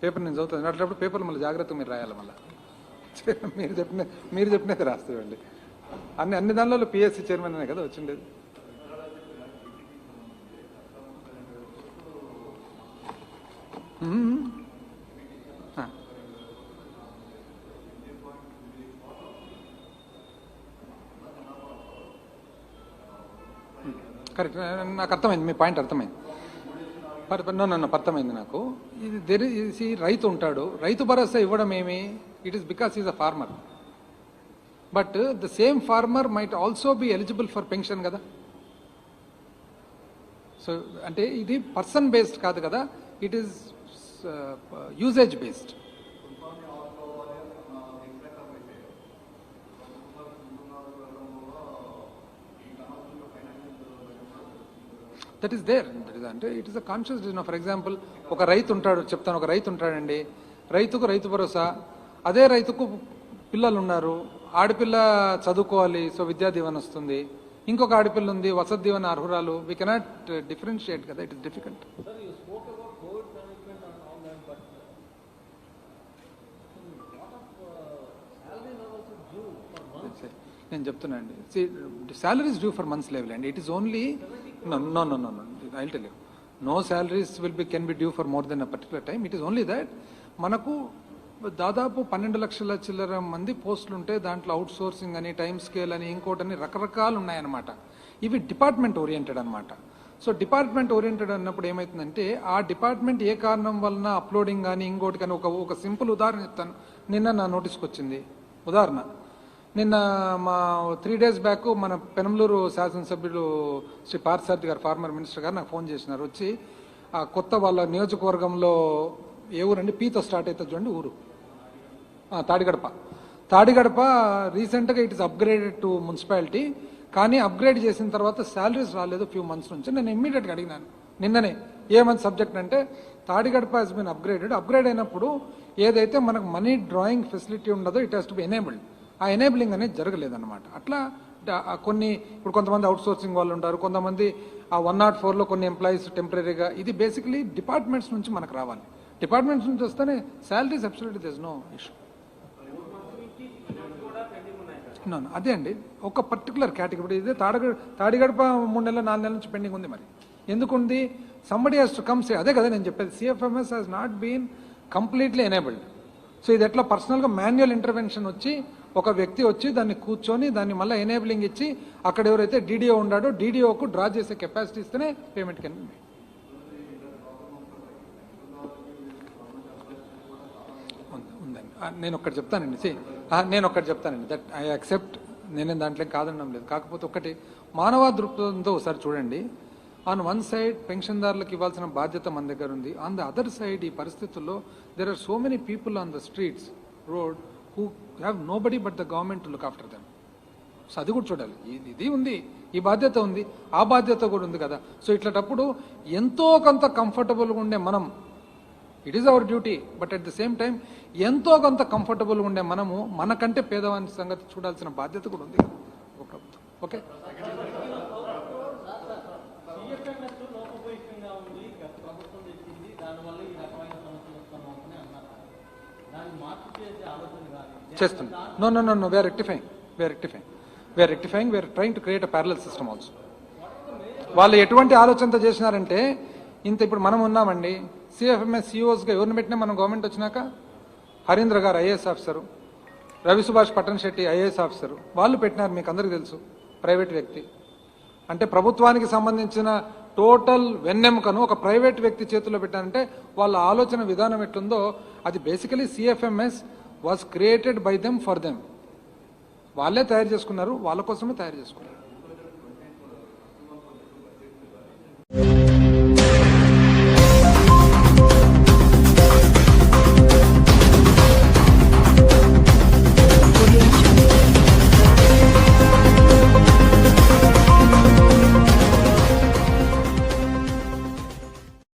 పేపర్ నేను చదువుతాను అట్లప్పుడు పేపర్లు మళ్ళీ జాగ్రత్తగా మీరు రాయాలి. మళ్ళీ మీరు చెప్పినది రాస్తామండి. అన్ని దానిలో పిఎస్సి చైర్మన్ అనే కదా వచ్చిండేది. కరెక్ట్, నాకు అర్థమైంది, మీ పాయింట్ అర్థమైంది. అర్థమైంది నాకు. ఇది రైతు ఉంటాడు, రైతు భరోసా ఇవ్వడం ఏమి, it is because is a farmer. But the same farmer might also be eligible for pension కదా. సో అంటే ఇది పర్సన్ బేస్డ్ కాదు కదా, it is usage based. That is there. అంటే it is a conscious decision. For example ఒక రైతు ఉంటాడు, చెప్తాను, ఒక రైతు ఉంటాడండి, రైతుకు రైతు భరోసా, అదే రైతుకు పిల్లలు ఉన్నారు, ఆడపిల్ల చదువుకోవాలి, సో విద్యా దీవెన వస్తుంది, ఇంకొక ఆడపిల్ల ఉంది, Vasathi Deevena అర్హురాలు. We cannot differentiate కదా, ఇట్ ఇస్ డిఫికల్ట్. నేను చెప్తున్నా అండి, salaries due for months level and it is only no I'll tell you, no salaries can be due for more than a particular time. It is only that మనకు దాదాపు 12 లక్షల చిల్లర మంది పోస్టులు ఉంటే దాంట్లో అవుట్ సోర్సింగ్ అని, టైం స్కేల్ అని, ఇంకోటని రకరకాలు ఉన్నాయన్నమాట. ఇవి డిపార్ట్మెంట్ ఓరియంటెడ్ అనమాట. సో డిపార్ట్మెంట్ ఓరియంటెడ్ అన్నప్పుడు ఏమవుతుందంటే ఆ డిపార్ట్మెంట్ ఏ కారణం వలన అప్లోడింగ్ కానీ ఇంకోటి కానీ, ఒక సింపుల్ ఉదాహరణ చెప్తాను. నిన్న నా నోటీస్కి వచ్చింది ఉదాహరణ. నిన్న మా 3 days బ్యాక్ మన పెనంలూరు శాసనసభ్యులు శ్రీ పార్థసారథి గారు, ఫార్మర్ మినిస్టర్ గారు నాకు ఫోన్ చేసినారు. వచ్చి ఆ కొత్త వాళ్ళ నియోజకవర్గంలో ఏ ఊరండి, పీతో స్టార్ట్ అవుతుంది చూడండి ఊరు, తాడిగడప రీసెంట్గా it is upgraded to municipality. కానీ అప్గ్రేడ్ చేసిన తర్వాత శాలరీస్ రాలేదు ఫ్యూ మంత్స్ నుంచి. నేను ఇమ్మీడియట్గా అడిగినాను నిన్ననే, ఏమని సబ్జెక్ట్ అంటే తాడిగడప హెస్ బీన్ అప్గ్రేడ్ అయినప్పుడు ఏదైతే మనకు మనీ డ్రాయింగ్ ఫెసిలిటీ ఉండదో it has to be enabled. ఆ ఎనేబులింగ్ అనేది జరగలేదన్నమాట. అట్లా కొన్ని ఇప్పుడు కొంతమంది అవుట్ సోర్సింగ్ వాళ్ళు ఉంటారు, కొంతమంది ఆ 104లో కొన్ని ఎంప్లాయీస్ టెంపరీగా. ఇది బేసికలీ డిపార్ట్మెంట్స్ నుంచి మనకు రావాలి. డిపార్ట్మెంట్స్ నుంచి వస్తేనే salaries absolutely there is no issue. అదే అండి, ఒక పర్టికులర్ కేటగిరీ. ఇదే తాడిగడప 3 నెలలు 4 నెలల నుంచి పెండింగ్ ఉంది. మరి ఎందుకుంది? Somebody has to come say. అదే కదా నేను చెప్పేది, CFMS has not been completely enabled. So ఇది ఎట్లా పర్సనల్గా మాన్యువల్ ఇంటర్వెన్షన్ వచ్చి ఒక వ్యక్తి వచ్చి దాన్ని కూర్చొని దాన్ని మళ్ళీ ఎనేబులింగ్ ఇచ్చి అక్కడ ఎవరైతే డీడీఓ ఉన్నాడో డీడీఓకు డ్రా చేసే కెపాసిటీ ఇస్తేనే పేమెంట్ కెన్ బి. ఉందండి, నేను ఒక్కటి చెప్తానండి. దట్ ఐ యాక్సెప్ట్, నేనేం దాంట్లో కాదనడం లేదు. కాకపోతే ఒకటి మానవ దృక్పథంతో ఒకసారి చూడండి. ఆన్ వన్ సైడ్ పెన్షన్దారులకు ఇవ్వాల్సిన బాధ్యత మన దగ్గర ఉంది. ఆన్ ద అదర్ సైడ్ ఈ పరిస్థితుల్లో there are so many people on the streets road who have nobody but the government to look after them. So అది కూడా చూడాలి. ఇది ఉంది, ఈ బాధ్యత ఉంది, ఆ బాధ్యత కూడా ఉంది కదా. సో ఇట్లాంటప్పుడు ఎంతో కొంత కంఫర్టబుల్గా ఉండే మనం, it is our duty, but at the same time ఎంతో కొంత కంఫర్టబుల్గా ఉండే మనము మనకంటే పేదవాని సంగతి చూడాల్సిన బాధ్యత కూడా ఉంది కదా ఒక ప్రభుత్వం. ఓకే, చేస్తున్నాం. No, we are rectifying, we are trying to create a parallel system also. వాళ్ళు ఎటువంటి ఆలోచనతో చేసినారంటే, ఇంత ఇప్పుడు మనం ఉన్నామండి, సిఎఫ్ఎంఎస్ సిఇఓస్గా ఎవరిని పెట్టినా మనం గవర్నమెంట్ వచ్చినాక, హరీంద్ర గారు IAS officer, Ravi Subhash Pattan Shetty IAS officer, వాళ్ళు పెట్టినారు. మీకు అందరికీ తెలుసు, ప్రైవేట్ వ్యక్తి. అంటే ప్రభుత్వానికి సంబంధించిన టోటల్ వెన్నెముకను ఒక ప్రైవేట్ వ్యక్తి చేతుల్లో పెట్టారంటే వాళ్ళ ఆలోచన విధానం ఎట్లుందో అది basically CFMS was created by them for them. వాళ్ళే తయారు చేసుకున్నారు, వాళ్ళ కోసమే తయారు చేసుకున్నారు.